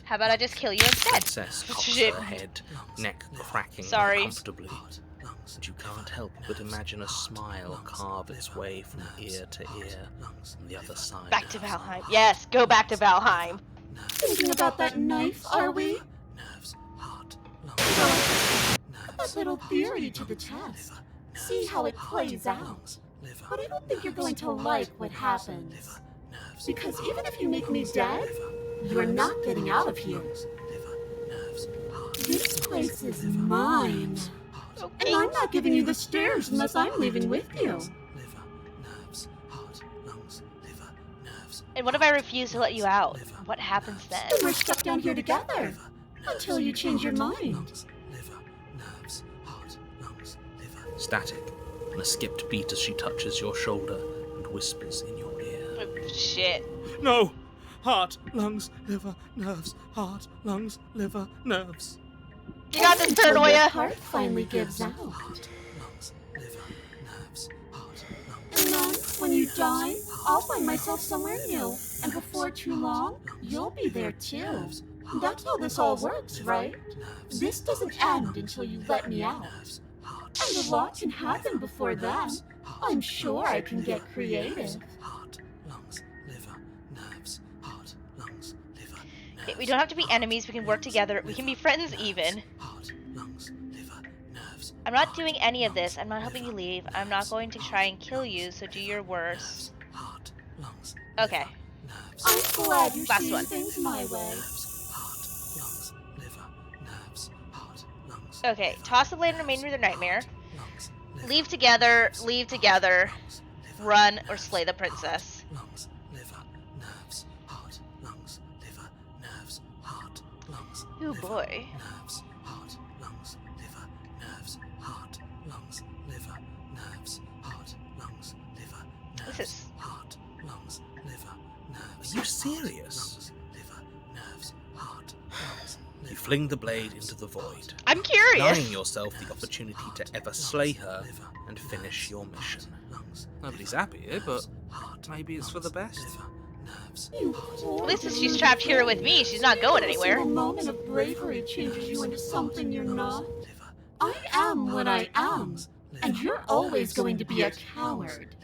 A: How about I just kill you instead?
B: Princess cocks her head, neck cracking uncomfortably. And you can't help but imagine a smile carve its way from ear to ear on the other side.
A: Back to Valheim. Yes, go back to Valheim.
E: Thinking about that knife, are we? That little theory to the test. See how it plays out. But I don't think you're going to like what happens. Because even if you make me dead, you're not getting out of here. This place is mine.
A: Okay.
E: And I'm not giving you the stairs unless I'm leaving with you.
A: And what if I refuse to let you out? What happens then?
E: Then we're stuck down here together. Until you change your mind.
B: Static, and a skipped beat as she touches your shoulder and whispers in your ear.
A: Oh, shit.
B: No! Heart, lungs, liver, nerves. Heart, lungs, liver, nerves.
A: You got this,
E: Until your
A: paranoia.
E: heart finally gives out. And then, when you die, I'll find myself somewhere new. And before too long, you'll be there too. That's how this all works, right? This doesn't end until you let me out. And a lot can happen before then. I'm sure I can get creative.
A: Okay, we don't have to be enemies. We can work together. We can be friends even. I'm not doing any of this. I'm not helping you leave. I'm not going to try and kill you, so do your worst. Okay.
E: I'm glad you're
A: Last
E: seeing
A: one.
E: things my way.
A: Okay, toss the blade and remain with your nightmare. Leave together, run, or slay the princess. Oh boy. This is...
B: Are you serious? You fling the blade into the void,
A: I'm curious.
B: denying yourself the opportunity to ever slay her and finish your mission. Nobody's happy here, but maybe it's for the best.
A: At least if she's trapped here with me, she's not going anywhere.
E: A moment of bravery changes you into something you're not. I am what I am, and you're always going to be a coward.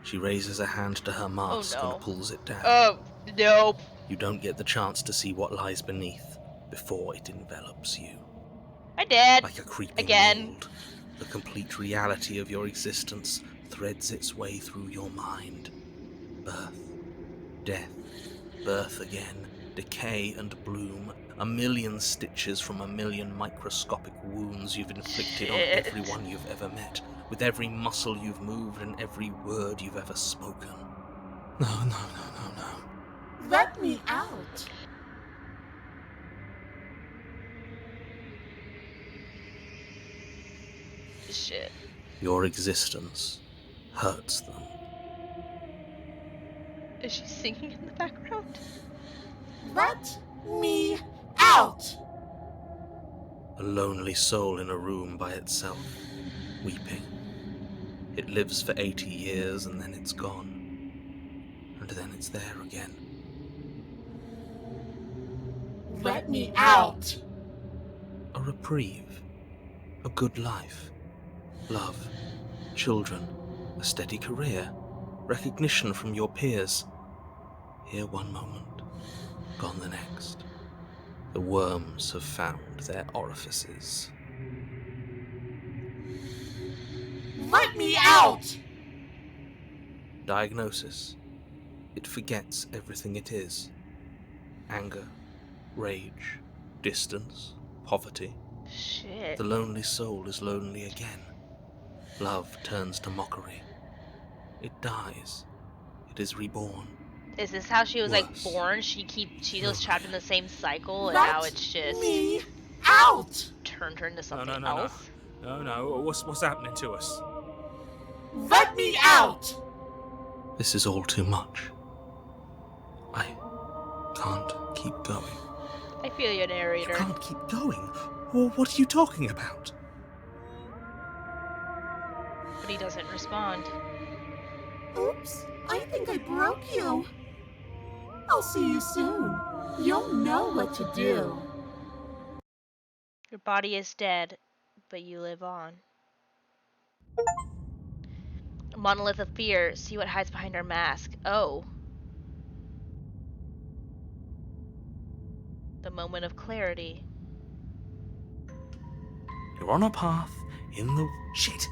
B: She raises a hand to her mask
A: Oh, no.
B: and pulls it down.
A: Oh, nope.
B: You don't get the chance to see what lies beneath before it envelops you.
A: I did.
B: Like a creeping
A: Again.
B: mold, the complete reality of your existence threads its way through your mind. Birth, death, birth again, decay and bloom, a million stitches from a million microscopic wounds you've inflicted on
A: Shit.
B: everyone you've ever met, with every muscle you've moved and every word you've ever spoken. No.
E: Let me out.
A: Shit.
B: Your existence hurts them.
A: Is she singing in the background?
E: Let me out.
B: A lonely soul in a room by itself, weeping. It lives for 80 years and then it's gone. And then it's there again.
E: Let me out.
B: A reprieve. A good life. Love. Children. A steady career. Recognition from your peers. Here one moment. Gone the next. The worms have found their orifices.
E: Let me out.
B: Diagnosis. It forgets everything it is. Anger, rage, distance, poverty.
A: Shit.
B: The lonely soul is lonely again. Love turns to mockery. It dies. It is reborn.
A: Is this how she was like
B: Worse.
A: born? She was trapped in the same cycle, and
E: Let
A: now it's just
E: me out.
A: turned her into something
B: no.
A: else.
B: No. What's happening to us?
E: Let me out.
B: This is all too much. I can't keep going.
A: I feel you, narrator.
B: You can't keep going? Well, what are you talking about?
A: But he doesn't respond.
E: Oops, I think I broke you. I'll see you soon. You'll know what to do.
A: Your body is dead, but you live on. A monolith of fear. See what hides behind our mask. Oh. The moment of clarity.
B: You're on a path in the... Shit!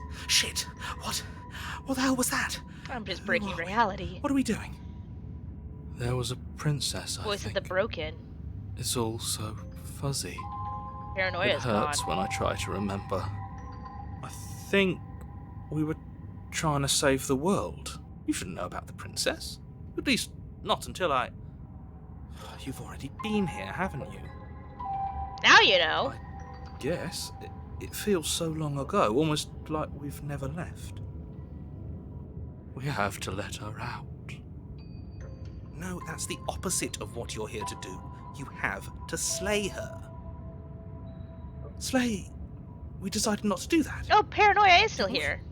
B: What the hell was that?
A: I'm just
B: Who
A: breaking
B: are we?
A: reality.
B: What are we doing? There was a princess, I
A: Voice
B: think.
A: of the broken.
B: It's all so fuzzy.
A: Paranoia
B: It
A: is
B: hurts
A: gone.
B: when I try to remember. I think we were trying to save the world. You shouldn't know about the princess. At least, not until I... You've already been here, haven't you?
A: Now you know.
B: I guess. It feels so long ago, almost like we've never left. We have to let her out. No, that's the opposite of what you're here to do. You have to slay her. Slay? We decided not to do that.
A: Oh, Paranoia is still here.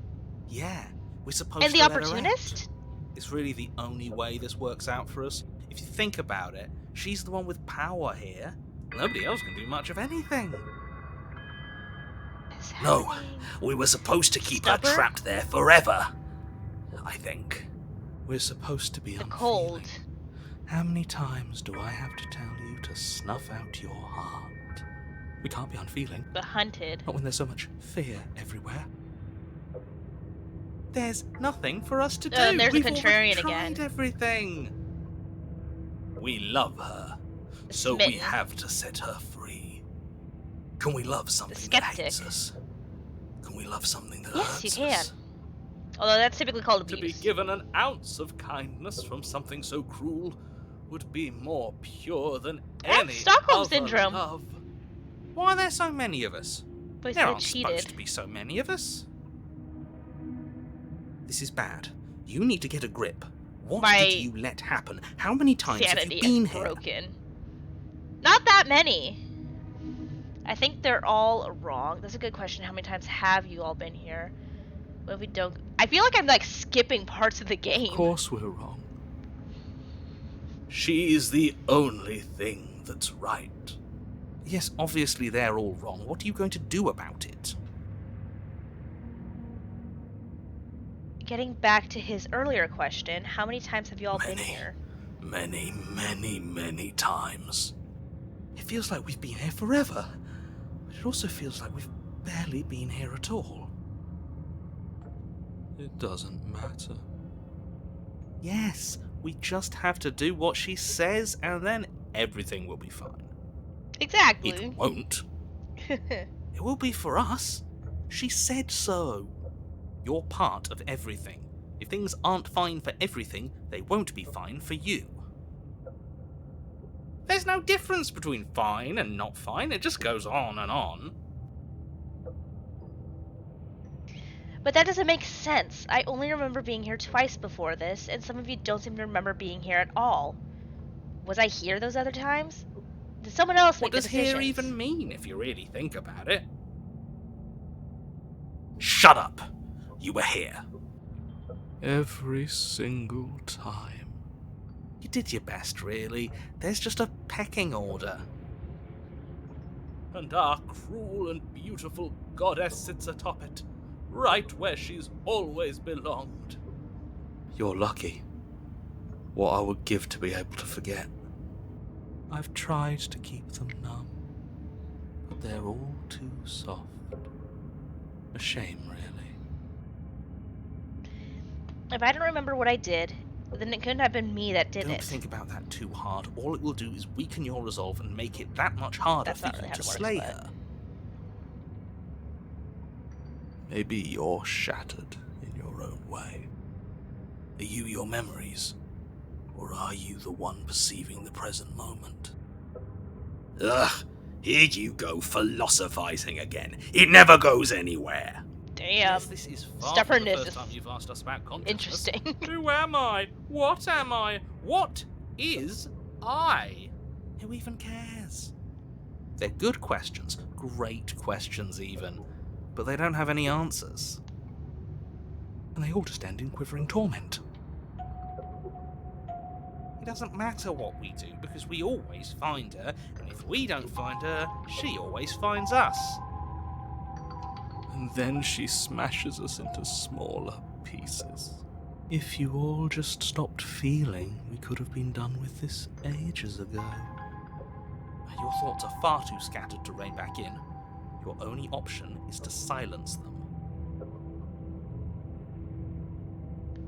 B: Yeah, we're supposed
A: And
B: to
A: the
B: let her
A: opportunist?
B: out. It's really the only way this works out for us. If you think about it, she's the one with power here. Nobody else can do much of anything. No, we were supposed to keep her trapped there forever. I think. We're supposed to be
A: the
B: unfeeling.
A: Cold.
B: How many times do I have to tell you to snuff out your heart? We can't be unfeeling.
A: The Hunted.
B: Not when there's so much fear everywhere. There's nothing for us to do.
A: There's
B: We've
A: a contrarian
B: already tried
A: again.
B: everything. We love her, so
A: Smitten.
B: we have to set her free. Can we love something that hates us? Can we love something that hurts us?
A: Yes, you can. Although that's typically called abuse.
B: To be given an ounce of kindness from something so cruel would be more pure than any
A: Stockholm
B: other
A: Syndrome.
B: love. Why are there so many of us?
A: But
B: There
A: so
B: aren't
A: cheated.
B: supposed to be so many of us. This is bad. You need to get a grip. What did you let happen? How many times have you been here?
A: Broken. Not that many. I think they're all wrong. That's a good question. How many times have you all been here? What if we don't? I feel like I'm like skipping parts of the game.
B: Of course we're wrong. She's the only thing that's right. Yes, obviously they're all wrong. What are you going to do about it?
A: Getting back to his earlier question, how many times have you all been here?
B: Many times. It feels like we've been here forever, but it also feels like we've barely been here at all. It doesn't matter. Yes, we just have to do what she says, and then everything will be fine.
A: Exactly.
B: It won't. It will be for us. She said so. You're part of everything. If things aren't fine for everything, they won't be fine for you. There's no difference between fine and not fine. It just goes on and on.
A: But that doesn't make sense. I only remember being here twice before this, and some of you don't seem to remember being here at all. Was I here those other times? Did someone else make the decisions?
B: What does here even mean, if you really think about it? Shut up! You were here. Every single time. You did your best, really. There's just a pecking order. And our cruel and beautiful goddess sits atop it, right where she's always belonged. You're lucky. What I would give to be able to forget. I've tried to keep them numb, but they're all too soft. A shame, really.
A: If I don't remember what I did, then it couldn't have been me that did it.
B: Don't think about that too hard. All it will do is weaken your resolve and make it that much harder for you to slay her. Maybe you're shattered in your own way. Are you your memories? Or are you the one perceiving the present moment? Ugh, here you go philosophizing again. It never goes anywhere. Yes, this is far from the
A: Stubbornness
B: first
A: is
B: time you've asked us about consciousness.
A: interesting.
B: Who am I? What am I? What is I? Who even cares? They're good questions, great questions even, but they don't have any answers. And they all just end in quivering torment. It doesn't matter what we do, because we always find her, and if we don't find her, she always finds us. And then she smashes us into smaller pieces. If you all just stopped feeling, we could have been done with this ages ago. Your thoughts are far too scattered to rein back in. Your only option is to silence them.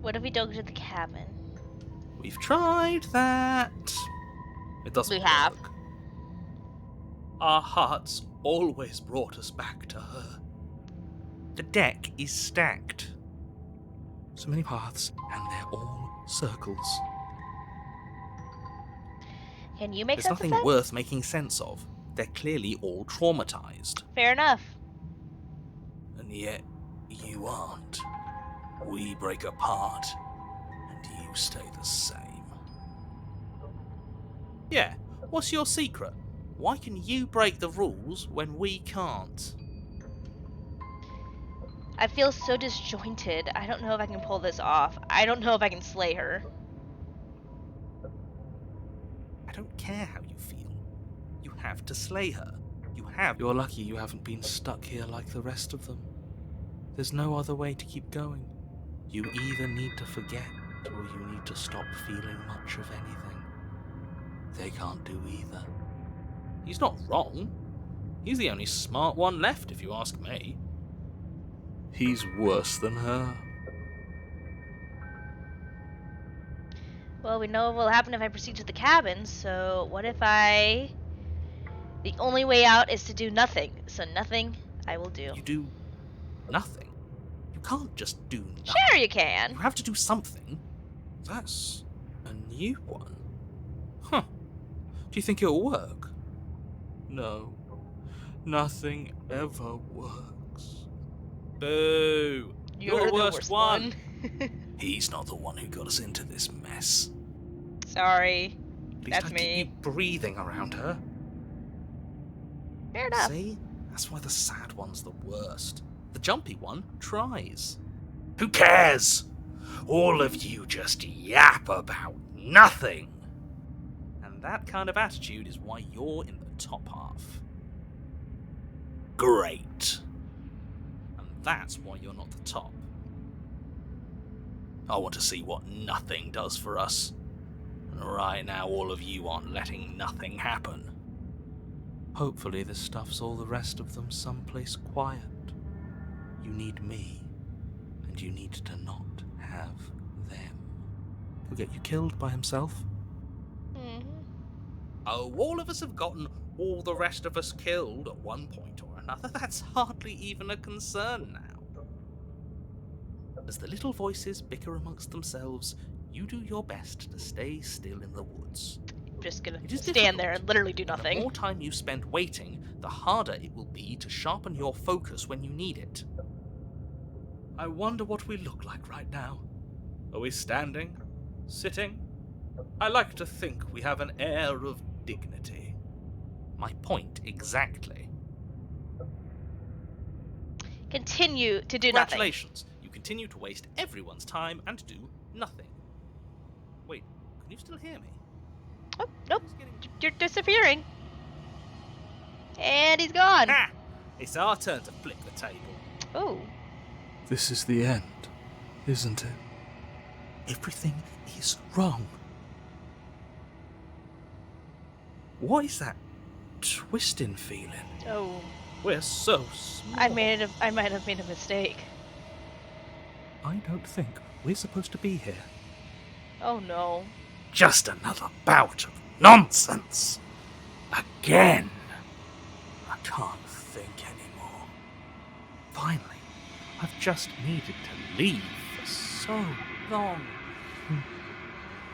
A: What if we don't go to the cabin?
B: We've tried that. It doesn't
A: We have.
B: work. Our hearts always brought us back to her. The deck is stacked. So many paths, and they're all circles.
A: Can you make
B: There's
A: sense of
B: nothing
A: that?
B: worth making sense of. They're clearly all traumatized.
A: Fair enough.
B: And yet, you aren't. We break apart, and you stay the same. Yeah, what's your secret? Why can you break the rules when we can't?
A: I feel so disjointed. I don't know if I can pull this off. I don't know if I can slay her.
B: I don't care how you feel. You have to slay her. You're lucky you haven't been stuck here like the rest of them. There's no other way to keep going. You either need to forget, or you need to stop feeling much of anything. They can't do either. He's not wrong. He's the only smart one left, if you ask me. He's worse than her.
A: Well, we know what will happen if I proceed to the cabin, so what if I... The only way out is to do nothing, so nothing I will do.
B: You do nothing. You can't just do nothing.
A: Sure you can.
B: You have to do something. That's a new one. Huh. Do you think it'll work? No. Nothing ever works. Boo! You're the worst one! He's not the one who got us into this mess.
A: Sorry.
B: At least
A: That's
B: I
A: me.
B: keep you breathing around her.
A: Fair enough.
B: See? That's why the sad one's the worst. The jumpy one tries. Who cares? All of you just yap about nothing. And that kind of attitude is why you're in the top half. Great. And that's why you're not the top. I want to see what nothing does for us. And right now all of you aren't letting nothing happen. Hopefully this stuffs all the rest of them someplace quiet. You need me, and you need to not have them. He'll get you killed by himself.
A: Mm-hmm.
B: Oh, all of us have gotten all the rest of us killed at one point or another. That's hardly even a concern now. As the little voices bicker amongst themselves, you do your best to stay still in the woods.
A: Just gonna
B: It is
A: stand there
B: difficult,
A: and literally do
B: and the
A: nothing.
B: more time you spend waiting, the harder it will be to sharpen your focus when you need it. I wonder what we look like right now. Are we standing? Sitting? I like to think we have an air of dignity. My point exactly.
A: Continue to do nothing.
B: Congratulations, you continue to waste everyone's time and do nothing. Wait, can you still hear me?
A: Oh, nope. You're disappearing. And he's gone.
B: Ha! It's our turn to flip the table.
A: Oh.
B: This is the end, isn't it? Everything is wrong. What is that twisting feeling?
A: Oh.
B: We're so small.
A: I might have made a mistake.
B: I don't think we're supposed to be here.
A: Oh no.
B: Just another bout of nonsense. Again. I can't think anymore. Finally, I've just needed to leave for so long.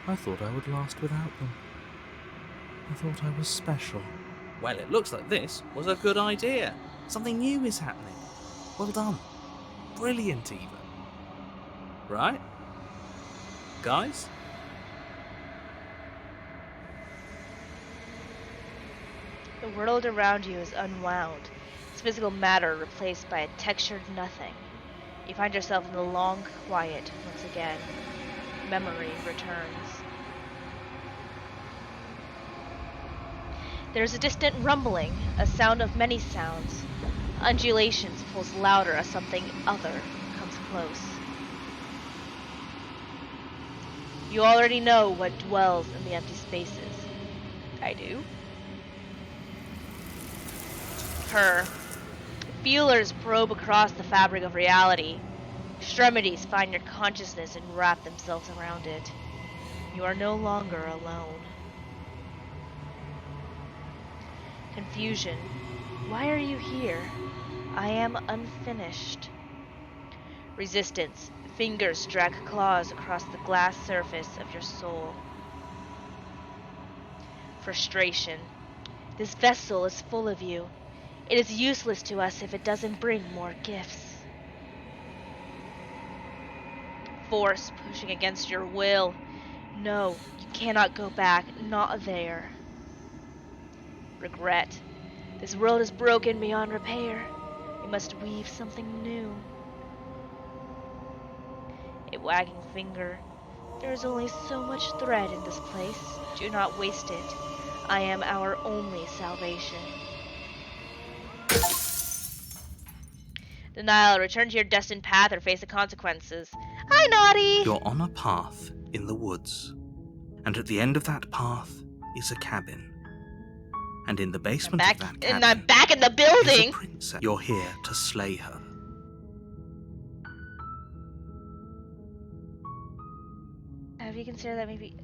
B: I thought I would last without them. I thought I was special. Well, it looks like this was a good idea. Something new is happening. Well done. brilliant even. Right? Guys?
A: The world around you is unwound, its physical matter replaced by a textured nothing. You find yourself in the long quiet once again. Memory returns. There's a distant rumbling, a sound of many sounds. Undulations pulse louder as something other comes close. You already know what dwells in the empty spaces. I do. Her. Feelers probe across the fabric of reality. Extremities find your consciousness and wrap themselves around it. You are no longer alone. Confusion. Why are you here? I am unfinished. Resistance. Fingers drag claws across the glass surface of your soul. Frustration. This vessel is full of you. It is useless to us if it doesn't bring more gifts. Force pushing against your will. No, you cannot go back, not there. Regret. This world is broken beyond repair. We must weave something new. A wagging finger. There is only so much thread in this place. Do not waste it. I am our only salvation. Denial. Return to your destined path or face the consequences. Hi, Naughty!
B: You're on a path in the woods, and at the end of that path is a cabin. And in the basement of that cabin,
A: I'm back in the
B: is a
A: building!
B: princess. You're here to slay her.
A: Have you considered that maybe...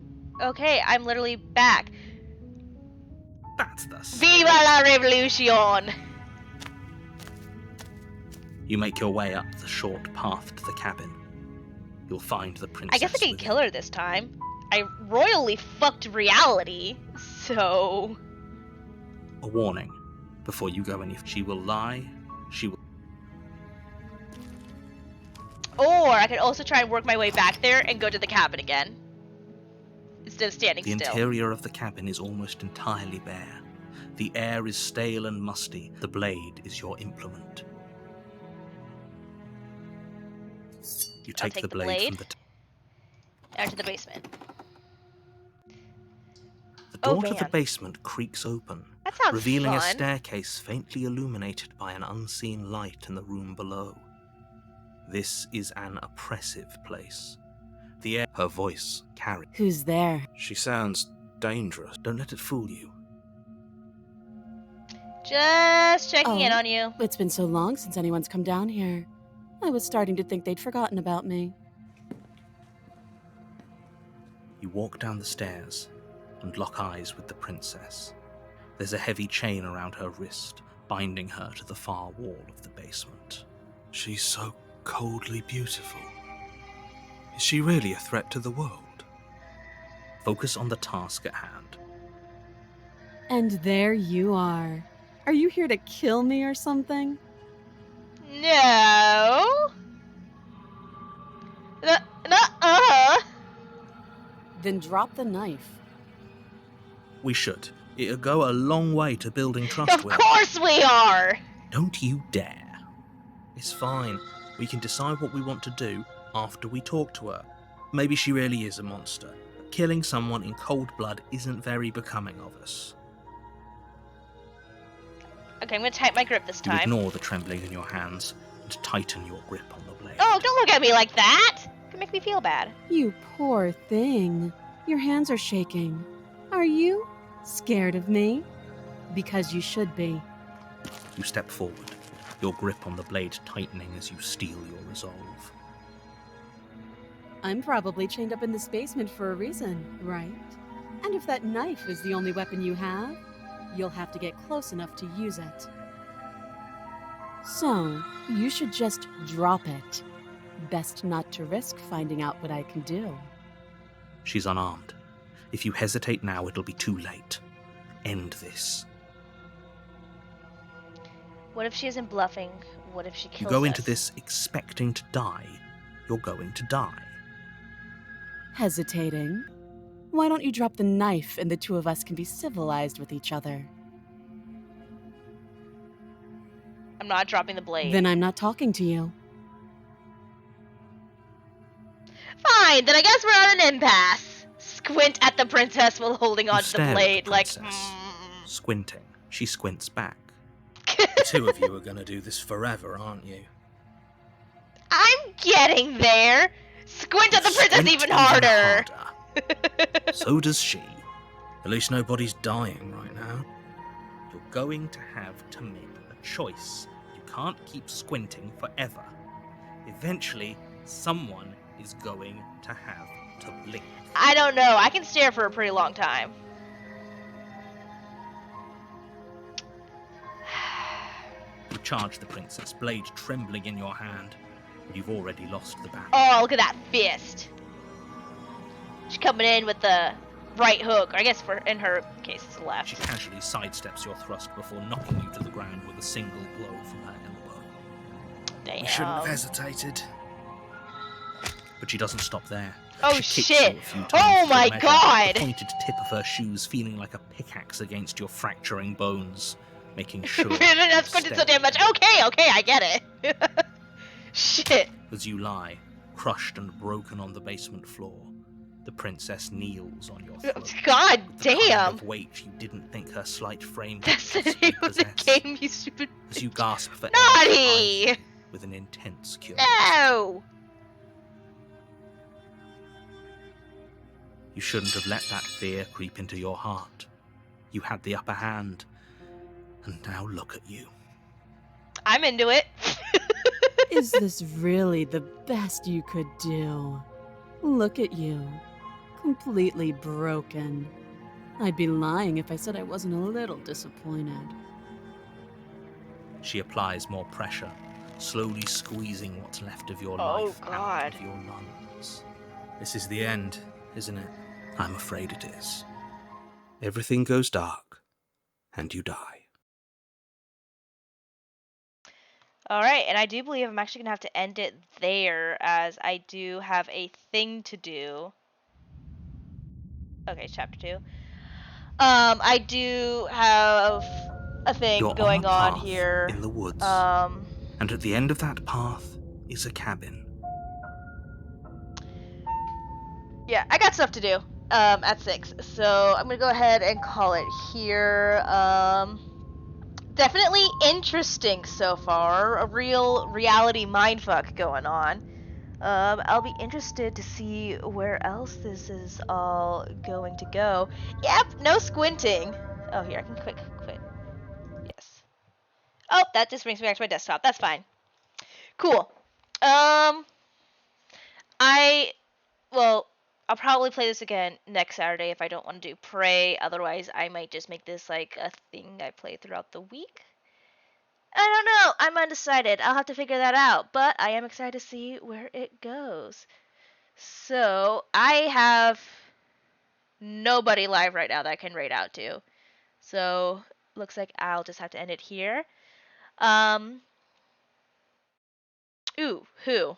A: Okay, I'm literally back.
B: That's the
A: Viva
B: spirit.
A: la revolution!
B: You make your way up the short path to the cabin. You'll find the princess.
A: I guess I can kill her this time. I royally fucked reality, so...
B: A warning. Before you go any, she will lie. She will.
A: Or I could also try and work my way back there and go to the cabin again. Instead of standing
B: The
A: still.
B: interior of the cabin is almost entirely bare. The air is stale and musty. The blade is your implement. You take the blade from the...
A: Enter the basement.
B: The door to
A: man.
B: the basement creaks open,
A: That sounds
B: revealing a
A: fun.
B: staircase faintly illuminated by an unseen light in the room below. This is an oppressive place. The air... Her voice carries.
D: Who's there?
B: She sounds dangerous. Don't let it fool you.
A: Just checking in on you.
D: It's been so long since anyone's come down here. I was starting to think they'd forgotten about me.
B: You walk down the stairs and lock eyes with the princess. There's a heavy chain around her wrist, binding her to the far wall of the basement. She's so coldly beautiful. Is she really a threat to the world? Focus on the task at hand.
D: And there you are. Are you here to kill me or something?
A: No.
D: Then drop the knife.
B: We should. It'll go a long way to building trust
A: Of
B: with her.
A: course we are!
B: Don't you dare. It's fine. We can decide what we want to do after we talk to her. Maybe she really is a monster. But killing someone in cold blood isn't very becoming of us.
A: Okay, I'm gonna tighten my grip this
B: You
A: time.
B: ignore the trembling in your hands and tighten your grip on the blade.
A: Oh, don't look at me like that! It can make me feel bad.
D: You poor thing. Your hands are shaking. Are you scared of me? Because you should be.
B: You step forward, your grip on the blade tightening as you steel your resolve.
D: I'm probably chained up in this basement for a reason, right? And if that knife is the only weapon you have, you'll have to get close enough to use it. So, you should just drop it. Best not to risk finding out what I can do.
B: She's unarmed. If you hesitate now, it'll be too late. End this.
A: What if she isn't bluffing? What if she kills
B: You go into
A: us?
B: this expecting to die. You're going to die.
D: Hesitating? Why don't you drop the knife and the two of us can be civilized with each other?
A: I'm not dropping the blade.
D: Then I'm not talking to you.
A: Fine, then I guess we're at an impasse. Squint at the princess while holding on to the blade, like,
B: Squinting. She squints back.
G: The two of you are gonna do this forever, aren't you?
A: I'm getting there. Squint at the princess even harder.
B: So does she.
G: At least nobody's dying right now.
B: You're going to have to make a choice. You can't keep squinting forever. Eventually, someone is going to have to blink.
A: I don't know. I can stare for a pretty long time.
B: You charge the princess, blade trembling in your hand, but you've already lost the battle.
A: Oh, look at that fist. She's coming in with the right hook. I guess in her case, it's the left.
B: She casually sidesteps your thrust before knocking you to the ground with a single blow from her elbow.
A: Damn.
G: We shouldn't have hesitated.
B: But she doesn't stop there.
A: Oh,
B: she kicks
A: shit.
B: You a few times
A: Oh,
B: for
A: my
B: measure,
A: God.
B: the pointed tip of her shoes feeling like a pickaxe against your fracturing bones, making sure
A: I've squinted so damn much. Okay, I get it. Shit.
B: As you lie, crushed and broken on the basement floor, the princess kneels on your throat.
A: God
B: with the
A: damn.
B: kind of weight you didn't think her slight frame could
A: That's the
B: possibly
A: name of the
B: possess.
A: game, you stupid
B: As you gasp for air,
A: Naughty!
B: eyes with an intense curiosity.
A: No!
B: You shouldn't have let that fear creep into your heart. You had the upper hand, and now look at you.
A: I'm into it.
D: Is this really the best you could do? Look at you. Completely broken. I'd be lying if I said I wasn't a little disappointed.
B: She applies more pressure, slowly squeezing what's left of your
A: Oh,
B: life
A: God.
B: out of your lungs.
G: This is the end, isn't it?
B: I'm afraid it is. Everything goes dark, and you die.
A: Alright, and I do believe I'm actually going to have to end it there, as I do have a thing to do. Okay, chapter 2. I do have a thing
B: You're
A: going
B: on a
A: on
B: path
A: here.
B: in the woods, and at the end of that path is a cabin.
A: Yeah, I got stuff to do at 6, so I'm going to go ahead and call it here. Definitely interesting so far. A real reality mindfuck going on. I'll be interested to see where else this is all going to go. Yep, no squinting. Oh, here, I can quit. Yes. Oh, that just brings me back to my desktop. That's fine. Cool. Well, I'll probably play this again next Saturday if I don't want to do Prey. Otherwise, I might just make this like a thing I play throughout the week. I don't know. I'm undecided. I'll have to figure that out. But I am excited to see where it goes. So, I have nobody live right now that I can raid out to. So, looks like I'll just have to end it here. Ooh, who?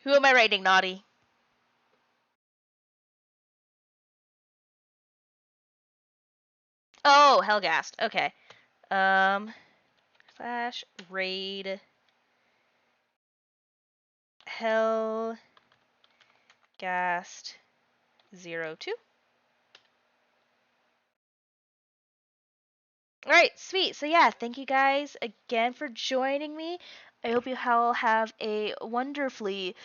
A: Who am I raiding, Naughty? Oh, Hellgast. Okay. Slash raid Hellgast 02. Alright, sweet. So yeah, thank you guys again for joining me. I hope you all have a wonderfully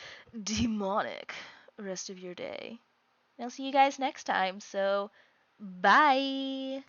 A: demonic rest of your day. And I'll see you guys next time. So, bye.